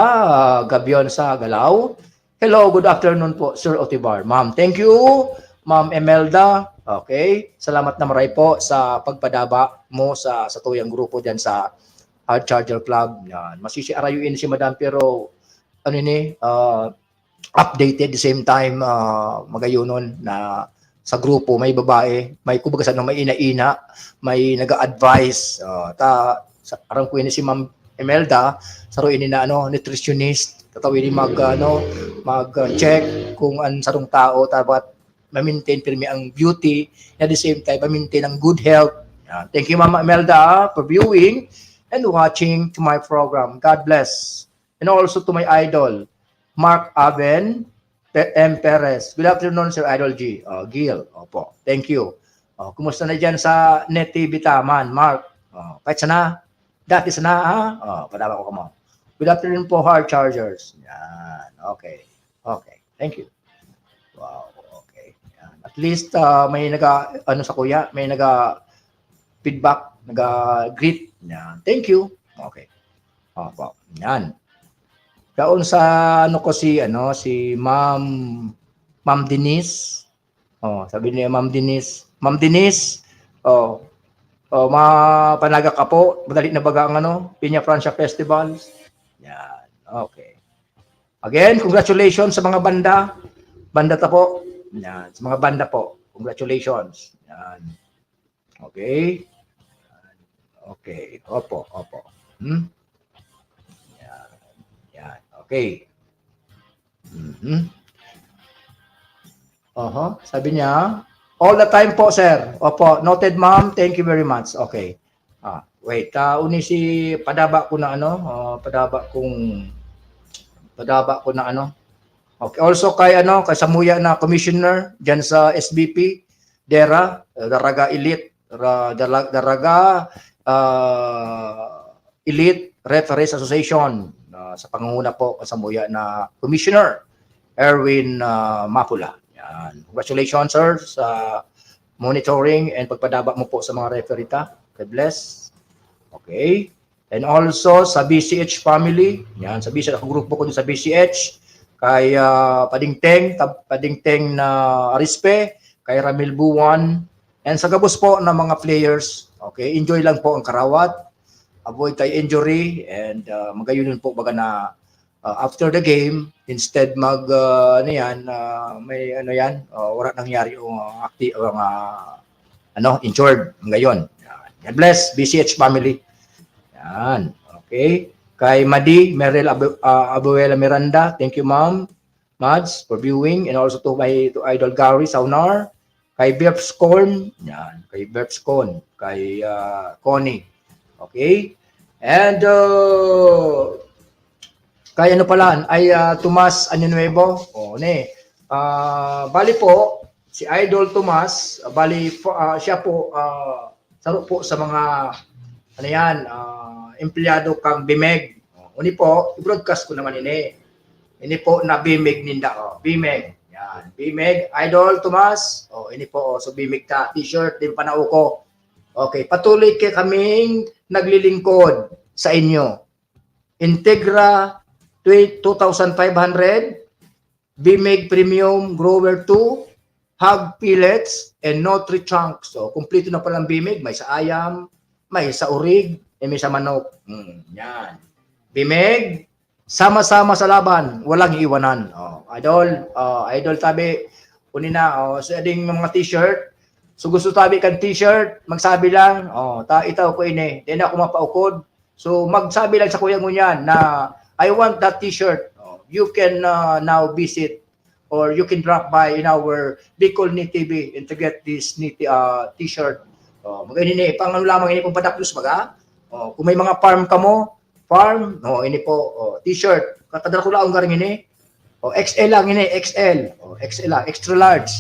Gabion sa Galaw. Hello, good afternoon po, Sir Otibar. Ma'am, thank you, Ma'am Imelda. Okay, salamat na maray po sa pagpadaba mo sa tuyang grupo dyan sa Hard Charger Club. Yan. Masisiarayuin si Madam pero updated the same time magayunon na sa grupo may babae, may kumbaga may ina-ina, may naga-advise arang ko si Ma'am Imelda saruin ni na nutritionist tatawin mag-check kung sarong tao dapat ma-maintain pirmi ang beauty at the same time ma-maintain ang good health. Yan. Thank you Ma'am Imelda for viewing and watching to my program. God bless. And also to my idol, Mark Aben, M. Perez. Good afternoon, Sir Idol G. Gil, opo. Thank you. Kumusta na dyan sa Net TV Taman, Mark? Kahit sana, dati sana, ha? Padama ko ka mo. Good afternoon po, Hard Chargers. Yan, okay. Okay, thank you. Wow, okay. Yan. At least may sa kuya, may feedback, greet. Yan. Thank you. Okay. Opo. Yan. Daon sa si Ma'am Denise. Sabi niya Ma'am Denise. Ma'am Denise, mapanaga ka po. Madali na baga ang Piña Francia Festival. Yan. Okay. Again, congratulations sa mga banda. Banda ta po. Yan. Sa mga banda po. Congratulations. Yan. Okay. Okay. Opo. Yan. Yan. Okay. Sabi niya, all the time po, sir. Opo. Noted, ma'am. Thank you very much. Okay. Wait. Uni si padaba ko na Okay. Also kay Samuya na commissioner diyan sa SBP DERA, Daraga Elite, Daraga Elite Referees Association, sa pangunguna po Samuya na commissioner Erwin Mapula. Yan. Congratulations, sir, sa monitoring and pagpadaba mo po sa mga referee ta. God bless. Okay. And also sa BCH family, yan, sa BCH, grupo ko din sa BCH, kay Padingteng na Arispe, kay Ramil Buwan, and sa gabos po ng mga players. Okay, enjoy lang po ang karawat, avoid tayo injury, and magayunin po baga na after the game, instead wala nangyari yung injured ngayon. God bless BCH family. Yan. Okay. Kay Madi, Merel Abuela Miranda, thank you, ma'am. Mads, for viewing. And also to Idol Gary Saunar. Kay Berps Corn. Yan. Kay Berps Corn. Kay Connie. Okay. And kay Tomas Año-Nuevo. Bali po, si Idol Tomas, siya po, saro po sa mga empleyado kang BIMEG. Uni po, i-broadcast ko naman ini. Ini po na BIMEG ninda. BIMEG. Yan. BIMEG, Idol, Tomas. Ini po. So BIMEG ta. T-shirt din panao ko. Okay. Patuloy kayo kaming naglilingkod sa inyo. Integra 2,500. BIMEG Premium Grower 2. Hog Pellets and Nutri Chunks. So, kumpleto na palang BIMEG. May sa ayam, may sa urig, may sa manok. Yan. BIMEG, sama-sama sa laban, walang iwanan. Idol tabi, sa ading mga t-shirt, so gusto tabi kang t-shirt, magsabi lang, itaw ko ini, din ako mapaukod. So magsabi lang sa kuya mo yan na, I want that t-shirt. You can now visit or you can drop by in our Bicol Net TV and to get this t-shirt. Magayon lamang ini pong padaplos baga. Kung may mga farm ka mo, ini po, t-shirt. Katadala ko lang garing ini. XL lang ini, XL. XL lang, extra large.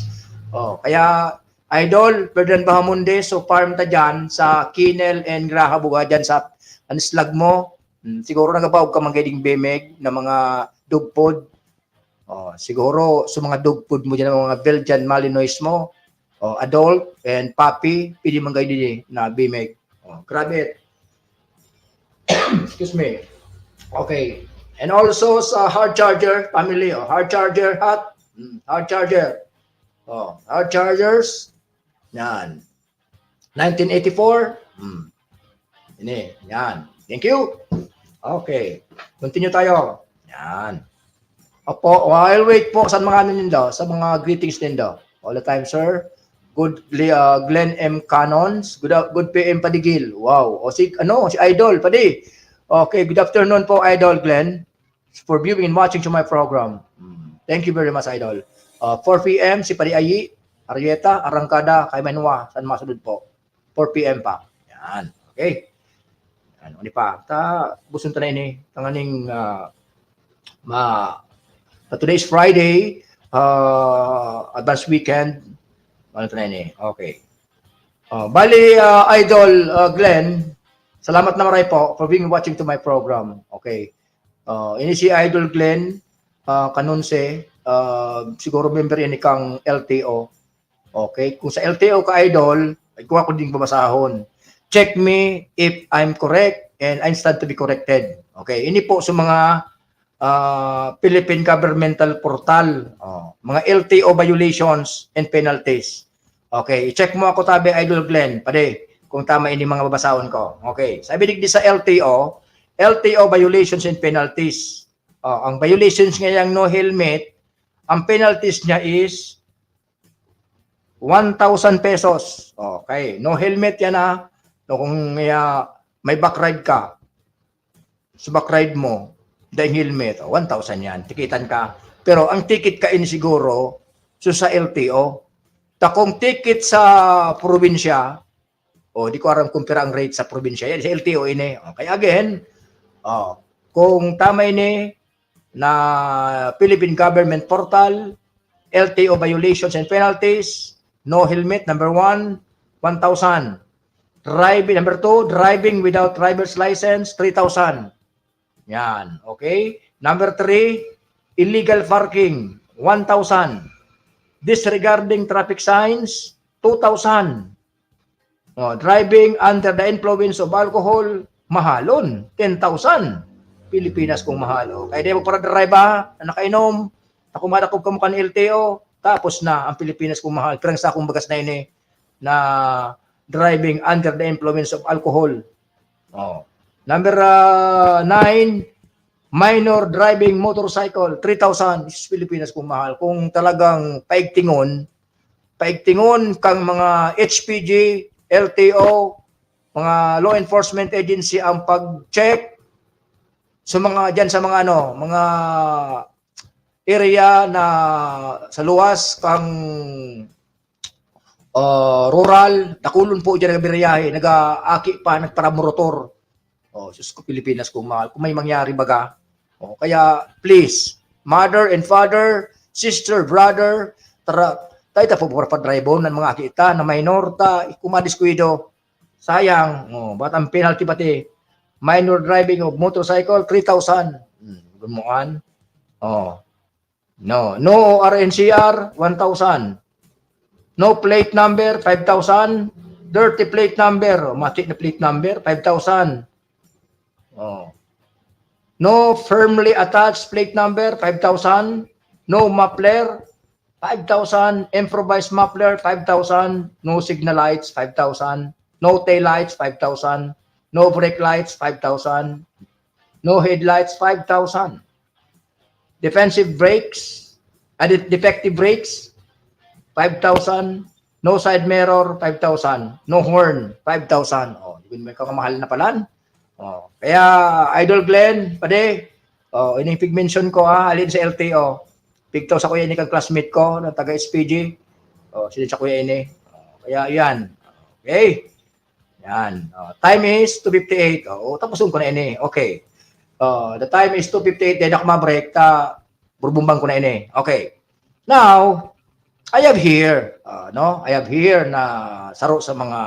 Kaya, Idol, Ferdinand Bahamonde, so farm ta dyan sa Kinel and Graha Buga dyan sa slag mo. Siguro nagabawag ka magiging BIMEG na mga dog food. Siguro, sa mga dog food mo dyan, mga Belgian Malinois mo, adult and puppy, pili man kayo din na BIMEG. Grabe. Excuse me. Okay. And also sa Hard Charger family, Hard Charger hat, Hard Charger. Hard Chargers. Yan. 1984. Ini, yan. Thank you. Okay. Continue tayo. Yan. Opo, I'll wait po sa mga nindo, sa mga greetings nindo. All the time, sir. Good Glenn M. Canons. Good PM Padigil. Wow. Si Idol Padi. Okay, good afternoon po, Idol Glenn, for viewing and watching to my program. Thank you very much, Idol. 4 PM si Padi Ayi, Arieta, Arangkada, kay Manwa, San Masudod po. 4 PM pa. Yan. Okay. Ano ni pa? Busun ta na ini. Tanganing Today is Friday, advanced weekend. Ano ito na yun eh? Okay. Bali, Idol Glenn, salamat na maray po for being watching to my program. Okay. Ini si Idol Glenn, kanunse, siguro member yan kang LTO. Okay. Kung sa LTO ka, Idol, ay kung ako din babasahon. Check me if I'm correct and I stand to be corrected. Okay. Ini po sa mga Philippine Governmental Portal, mga LTO violations and penalties. Okay, i-check mo ako tabi, Idol Glenn, pade, kung tama ini mga babasahon ko. Okay, sabi digdi sa LTO, LTO violations and penalties. Ang violations ngayang no helmet, ang penalties niya is 1,000 pesos. Okay, no helmet yan na. No, kung may backride ka, sa backride mo, dahil helmet, 1,000 yan, tikitan ka. Pero ang ticket ka in siguro, so sa LTO, takong ticket sa probinsya, di ko alam kung pera ang rate sa probinsya, yan, sa LTO ini. Okay, again, kung tama ini na Philippine Government Portal, LTO violations and penalties, no helmet, number 1, 1,000. Driving, number 2, driving without driver's license, 3,000. Yan, okay? Number 3, illegal parking, 1,000. Disregarding traffic signs, 2,000. Driving under the influence of alcohol, mahalon, 10,000. Pilipinas kung mahalo. Kaya di mo para drive na nakainom, nakumadakog ka mo kan LTO, tapos na ang Pilipinas kung mahal. Pero sa akong bagas na ini na driving under the influence of alcohol. Number 9, minor driving motorcycle, 3,000. This is Pilipinas kung mahal. Kung talagang paigtingon kang mga HPG, LTO, mga law enforcement agency ang pag-check sa mga diyan sa mga mga area na sa luwas kang rural, nakulon po diyan nagabiyahe, nagaaki pa nagparamotor. Diyos ko, Pilipinas kung mahal. Kung may mangyari baga. Kaya, please, mother and father, sister, brother, tayo po para drive ng mga kita na minor, kumadiskuido. Sayang. Ba't ang penalty pati? Minor driving of motorcycle, 3,000. Gumuan. No RNCR, 1,000. No plate number, 5,000. Dirty plate number, matik na plate number, 5,000. No firmly attached plate number, 5,000. No muffler, 5,000. Improvised muffler, 5,000. No signal lights, 5,000. No tail lights, 5,000. No brake lights, 5,000. No headlights, 5,000. Defensive brakes, defective brakes, 5,000. No side mirror, 5,000. No horn, 5,000. May kakamahal na palan. Kaya, Idol Glenn, pade, inipig mention ko alin sa LTO. Pigtaw sa kuya ini kang classmate ko, na taga SPG. Sila sa kuya ini. Kaya, yan. Okay. Yan. Time is 2:58. Tapusun ko na ini. Okay. The time is 2:58. Dahil ako ma-break, burbumbang ko na ini. Okay. Now, I have here, I have here na saro sa mga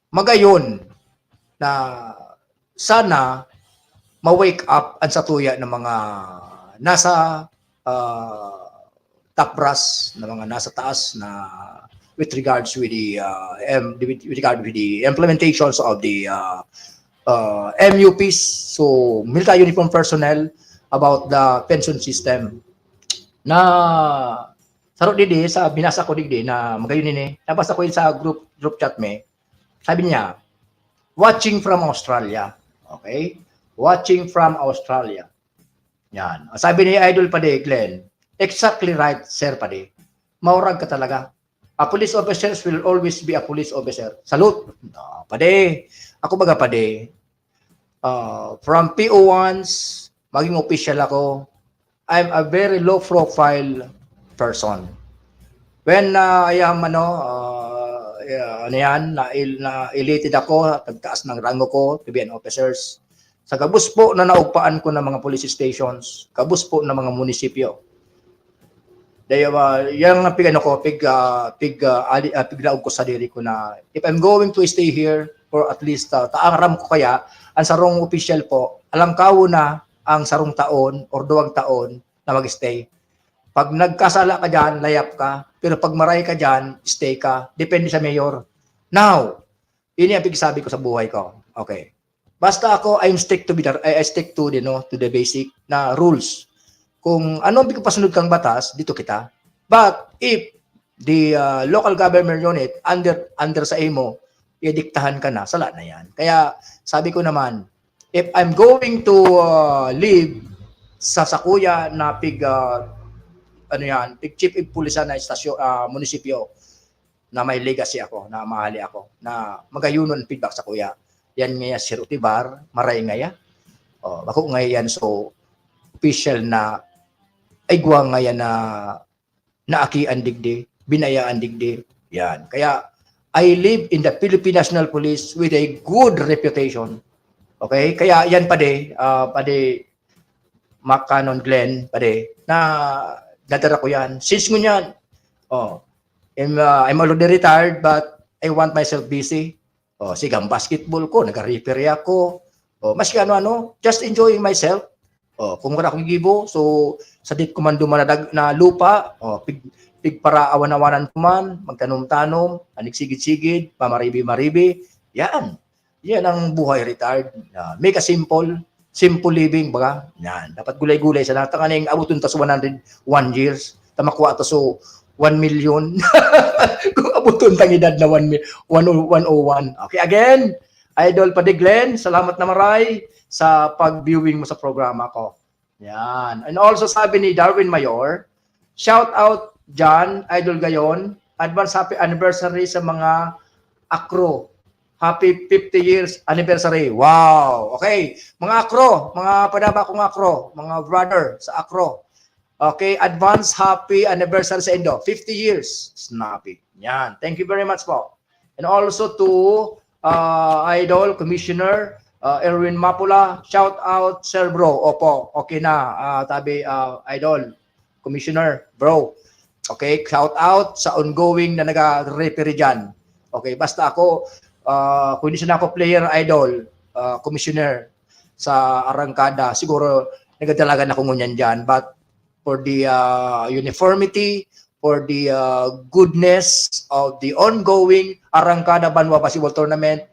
magayon na sana ma-wake up ang satuya ng mga nasa top brass, na mga nasa taas na with regards with the implementations of the MUPs, so military uniform personnel, about the pension system. Na saro didi sa binasa ko digdi na magayon ini, nabasa ko yun sa group chat me. Sabi niya, watching from Australia. Okay? Watching from Australia. Yan. Sabi ni Idol Pade, Glenn, exactly right, Sir Pade. Maurag ka talaga. A police officer will always be a police officer. Salute. No, Pade. Ako baga Pade. From PO1s, maging official ako, I'm a very low profile person. When I am na elated ako, tagtaas ng rango ko to be an officers. Sa gabos po na naugpaan ko ng mga police stations, gabos po ng mga munisipyo. Dahil yan ang pigano ko, piglaog ko sa diri ko na if I'm going to stay here for at least taangram ko kaya, ang sarong official po, alam kawo na ang sarong taon or 2 taon na mag-stay. Pag nagkasala ka dyan, layap ka. Pero pag maray ka dyan, stay ka. Depende sa mayor. Now, yun yung sabi ko sa buhay ko. Okay. Basta ako, I stick to the basic na rules. Kung anong pasunod kang batas, dito kita. But if the local government unit under sa imo, idiktahan ka na, sala na yan. Kaya sabi ko naman, if I'm going to live sa Sakuya na pig chief of police na istasyon, munisipyo, na may legacy ako, na mahali ako, na magayunon feedback sa kuya. Yan ngaya si Rutibar, maray ngaya. Bako ngayon so official na ay guwang ngayon na naakian digdi, binayaan digdi. Yan. Kaya I live in the Philippine National Police with a good reputation. Okay? Kaya yan pade Macanon Glenn pade na dadara ko yan. Since ngunyan, I'm already retired but I want myself busy. Sigang basketball ko, nag-referee ako. Maski ano, just enjoying myself. Kung wala akong gibo, so sa dit komando man na lupa, pig para awan-awanan ko man, magtanom-tanom, anig-sigid-sigid, pamaribi-maribi. Yan. Yan ang buhay retired. Make a simple living, baga. Yan. Dapat gulay-gulay sa natin. Kaning abuton ta sa 101 years. Tamakuha ta so 1 million. Kung abuton tang edad na 101. Okay, again, Idol Padi Glenn, salamat na maray sa pag-viewing mo sa programa ko. Yan. And also sabi ni Darwin Mayor, shout out John, Idol Gayon, advance happy anniversary sa mga akro. Happy 50 years anniversary. Wow. Okay. Mga akro, mga padaba kong akro, mga brother sa akro. Okay, advance happy anniversary sa Indo. 50 years. Snappy. Yan. Thank you very much po. And also to Idol Commissioner Erwin Mapula. Shout out Sir Bro. Opo. Okay na. Tabi Idol Commissioner Bro. Okay, shout out sa ongoing na naga-referee dyan. Okay, basta ako kung hindi siya ako player idol, commissioner sa Arangkada, siguro nagadalagan ako ngunyan dyan. But for the uniformity, for the goodness of the ongoing Arangkada Banwa Basketball Tournament,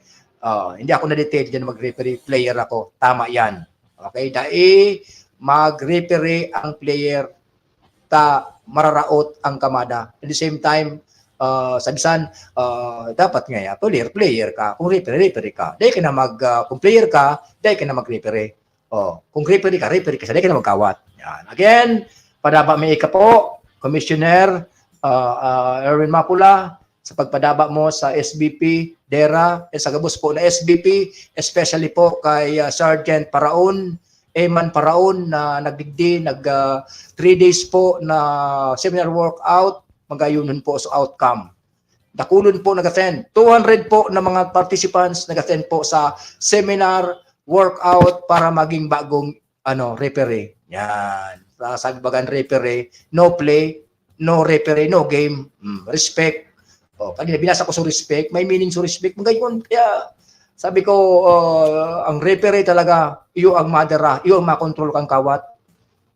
hindi ako na-detail dyan mag-referee, player ako. Tama yan. Okay, dahil mag-referee ang player ta mararaot ang kamada. At the same time, sabisan, dapat nga player ka. Kung referee ka. Dahil ka na kung player ka, dahil ka na mag-referee. Kung referee ka, dahil ka na magkawat. Yan. Again, padaba may ika po, Commissioner Erwin Mapula, sa pagpadaba mo sa SBP, DERA, sa gabos po na SBP, especially po kay Sergeant Paraon, Eman Paraon na nagdigdi, 3 days po na seminar workout, magayunon po sa outcome. Dakulon po nag-attend. 200 po na mga participants nag-attend po sa seminar workout para maging bagong referee. Yan. Sa bagan referee, no play, no referee, no game. Respect. Kanina binasa ko sa respect, may meaning sa respect. Magayon. Kaya sabi ko, ang referee talaga, iyo ang madara, iyo ang makontrol kang kawat.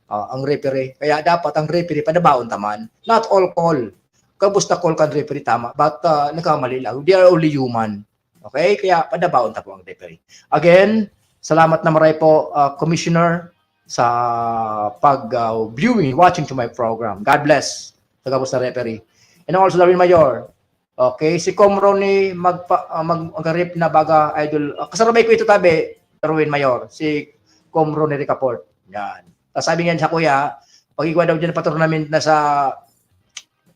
Ang referee. Kaya dapat ang referee, padabaon taman. Not all call. Kabusta call kan referee tama. But nagkamali lang. They are only human. Okay? Kaya padabaon ta po ang referee. Again, salamat na maray po, Commissioner, sa pag-viewing, watching to my program. God bless. Sa kabusta referee. And also, Darwin Mayor, okay, si Comroni mag-rip na baga idol. Kasarabay ko ito tabi, Darwin Mayor, si Comroni Ricaport. Yan. Sabi niyan sa kuya, pag ikaw daw dyan pa tournament na sa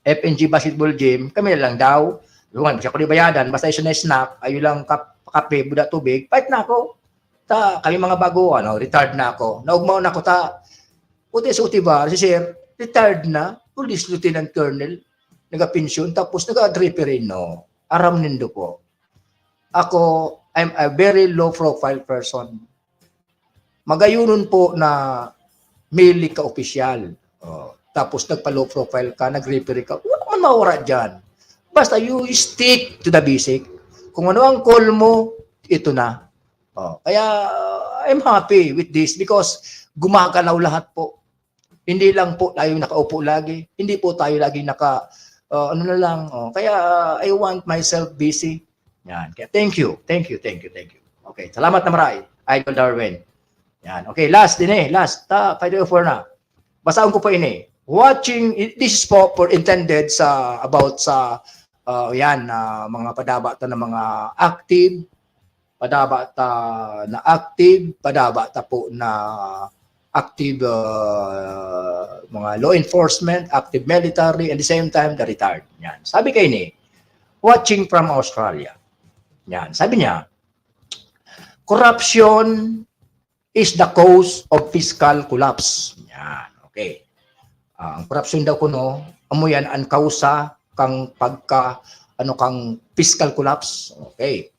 FNG basketball gym, kami lang daw. Lungan, siya ko di bayadan, basta isa na snack, ayo lang kape, buda tubig, fight na ako. Kami mga bago, retired na ako. Naugmaw na ako puti sa Utibar, si Sir, retired na, Police Lieutenant Colonel, nagapensyon, tapos nag-referee, no. Aram nindo po. Ako, I'm a very low profile person. Magayunon po na male ka opisyal. Tapos nagpa-low profile ka, nag-referee ka. Wala man mawara dyan. Basta you stick to the basic. Kung ano ang call mo, ito na. Kaya I'm happy with this because gumagalaw lahat po. Hindi lang po tayo nakaupo lagi. Hindi po tayo lagi ano na lang. Kaya I want myself busy. Yan. Kaya thank you. Okay, salamat na maray. Idol Darwin. Yan. Okay, last din eh. Last. 504 na. Basahin ko po ini. Watching, this is for intended about sa mga padabata na mga active, padabata na active, padabata po na active mga law enforcement, active military, and the same time the retired. Yan. Sabi kayo ni, watching from Australia. Yan. Sabi niya, corruption is the cause of fiscal collapse. Yan. Okay. Ang corruption daw kuno, amo yan ang kausa kang kang fiscal collapse. Okay.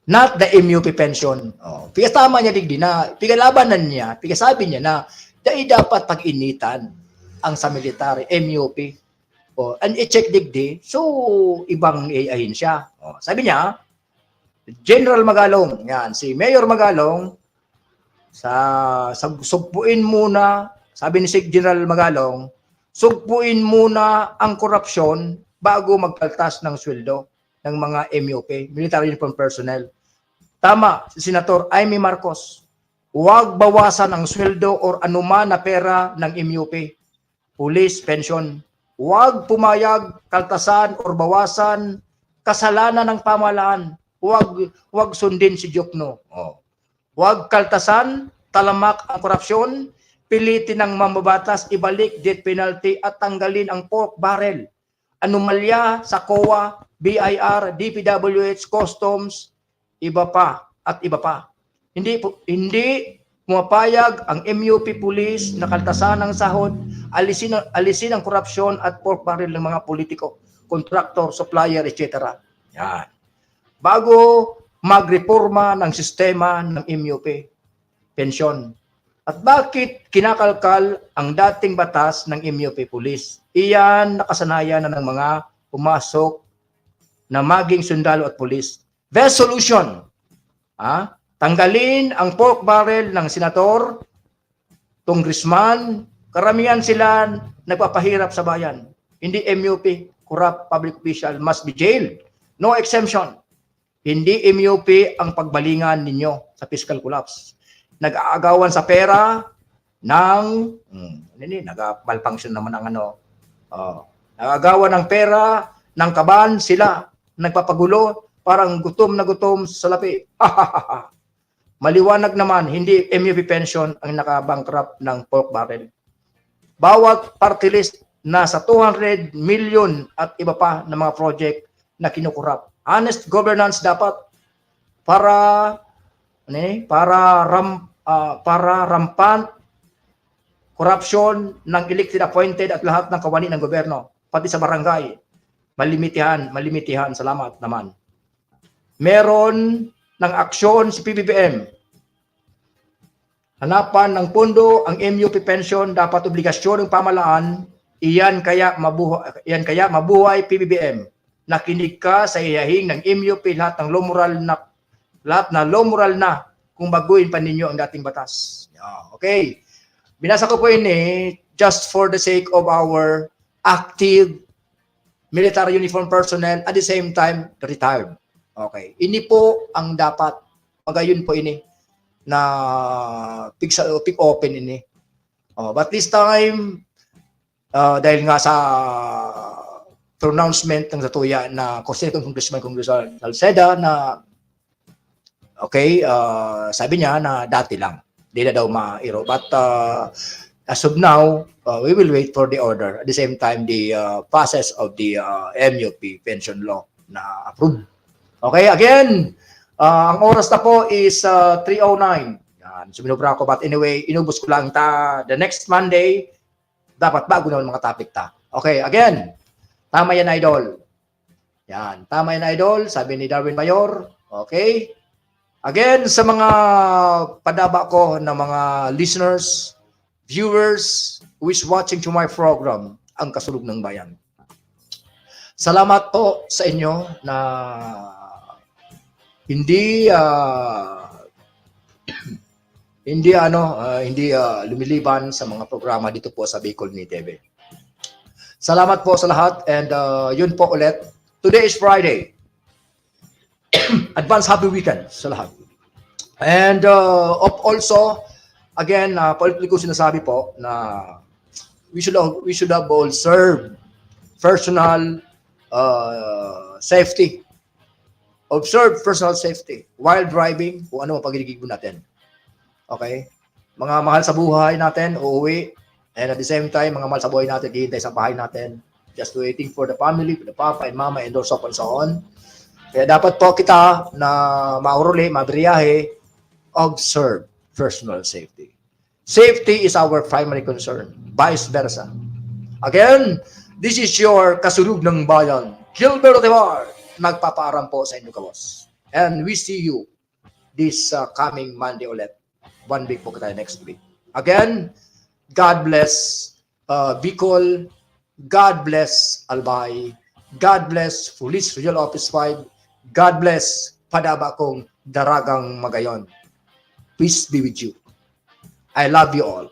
Not the MUP pension. Tama niya digdi na, pigalabanan niya, pigasabi niya na dahil dapat pag-initan ang sa military, MUP. And i-check digdi, so ibang iahin siya. Sabi niya, General Magalong, yan, si Mayor Magalong, sugpuin muna, sabi ni si General Magalong, sugpuin muna ang korupsyon bago magkaltas ng sweldo ng mga MUP, Military Uniform Personnel. Tama, si Senator Amy Marcos, huwag bawasan ang sweldo or anuman na pera ng MUP, police, pension. Huwag pumayag, kaltasan or bawasan kasalanan ng pamahalaan. Huwag sundin si Jokno. Huwag kaltasan, talamak ang korupsyon, pilitin ng mambabatas, ibalik death penalty at tanggalin ang pork barrel. Anomalya sa COA, BIR, DPWH, Customs, iba pa at iba pa. Hindi pumapayag ang MUP Police na kaltasan ng sahod, alisin ang korupsyon at pork barrel ng mga politiko, contractor, supplier, etc. Yan. Bago magreforma ng sistema ng MUP, pensyon. At bakit kinakalkal ang dating batas ng MUP Police? Iyan nakasanayan na ng mga pumasok na maging sundalo at pulis. Best solution, tanggalin ang pork barrel ng senator, congressman, karamihan sila nagpapahirap sa bayan. Hindi MUP, corrupt public official must be jailed. No exemption. Hindi MUP ang pagbalingan ninyo sa fiscal collapse. Nag-aagawan sa pera ng nag-malfunction naman ang nag-aagawan ng pera ng kaban sila, nagpapagulo, parang gutom na gutom sa lapi. Maliwanag naman, hindi MUP pension ang nakabankrupt ng pork barrel. Bawat party list nasa 200 million at iba pa na mga project na kinukurap. Honest governance dapat para rampant corruption ng elected, appointed at lahat ng kawani ng gobyerno, pati sa barangay. Malimitihan. Salamat naman. Meron ng aksyon si PBBM. Hanapan ng pondo ang MUP pension, dapat obligasyon ng pamahalaan. Iyan kaya mabuhay PBBM. Nakinig ka sa hiyahing ng MUP, lahat na low moral na kung baguhin pa ninyo ang dating batas. Okay. Binasa ko po ini just for the sake of our active military uniform personnel at the same time retired. Okay. Ini po ang dapat. Magayon po ini na pick open ini. But this time, dahil nga sa pronouncement ng Zatuya na Congressman Salceda na sabi niya na dati lang. Di na daw mairo. But as of now, we will wait for the order. At the same time, the process of the MUP pension law na approved. Okay, again, ang oras na po is 3:09. Yan, suminubra ko. But anyway, inubos ko lang the next Monday, dapat bago na mga topic ta. Okay, again, tama yan, idol. Yan, tama yan, idol. Sabi ni Darwin Mayor. Okay. Again, sa mga padaba ko na mga listeners, viewers who is watching to my program, Ang Kasulog ng Bayan. Salamat po sa inyo na hindi lumiliban sa mga programa dito po sa Bicol ni TV. Salamat po sa lahat and yun po ulit. Today is Friday. Advance happy weekend sa lahat. And also, again, paulit-ulit ko sinasabi po na we should have all served personal safety. Observe personal safety while driving kung ano ang pagiging natin. Okay? Mga mahal sa buhay natin, uuwi. And at the same time, mga mahal sa buhay natin, hihintay sa bahay natin. Just waiting for the family, for the papa and mama, and so on and so on. Kaya dapat po kita na mauruli, mabriyahe, observe personal safety. Safety is our primary concern. Vice versa. Again, this is your Kasulog ng Bayan, Gilbert Otevar, nagpapaaram po sa inyo kawas. And we see you this coming Monday ulit. 1 week po tayo next week. Again, God bless Bicol, God bless Albay, God bless Police Regional Office 5, God bless Padaba kong Daragang Magayon. Peace be with you. I love you all.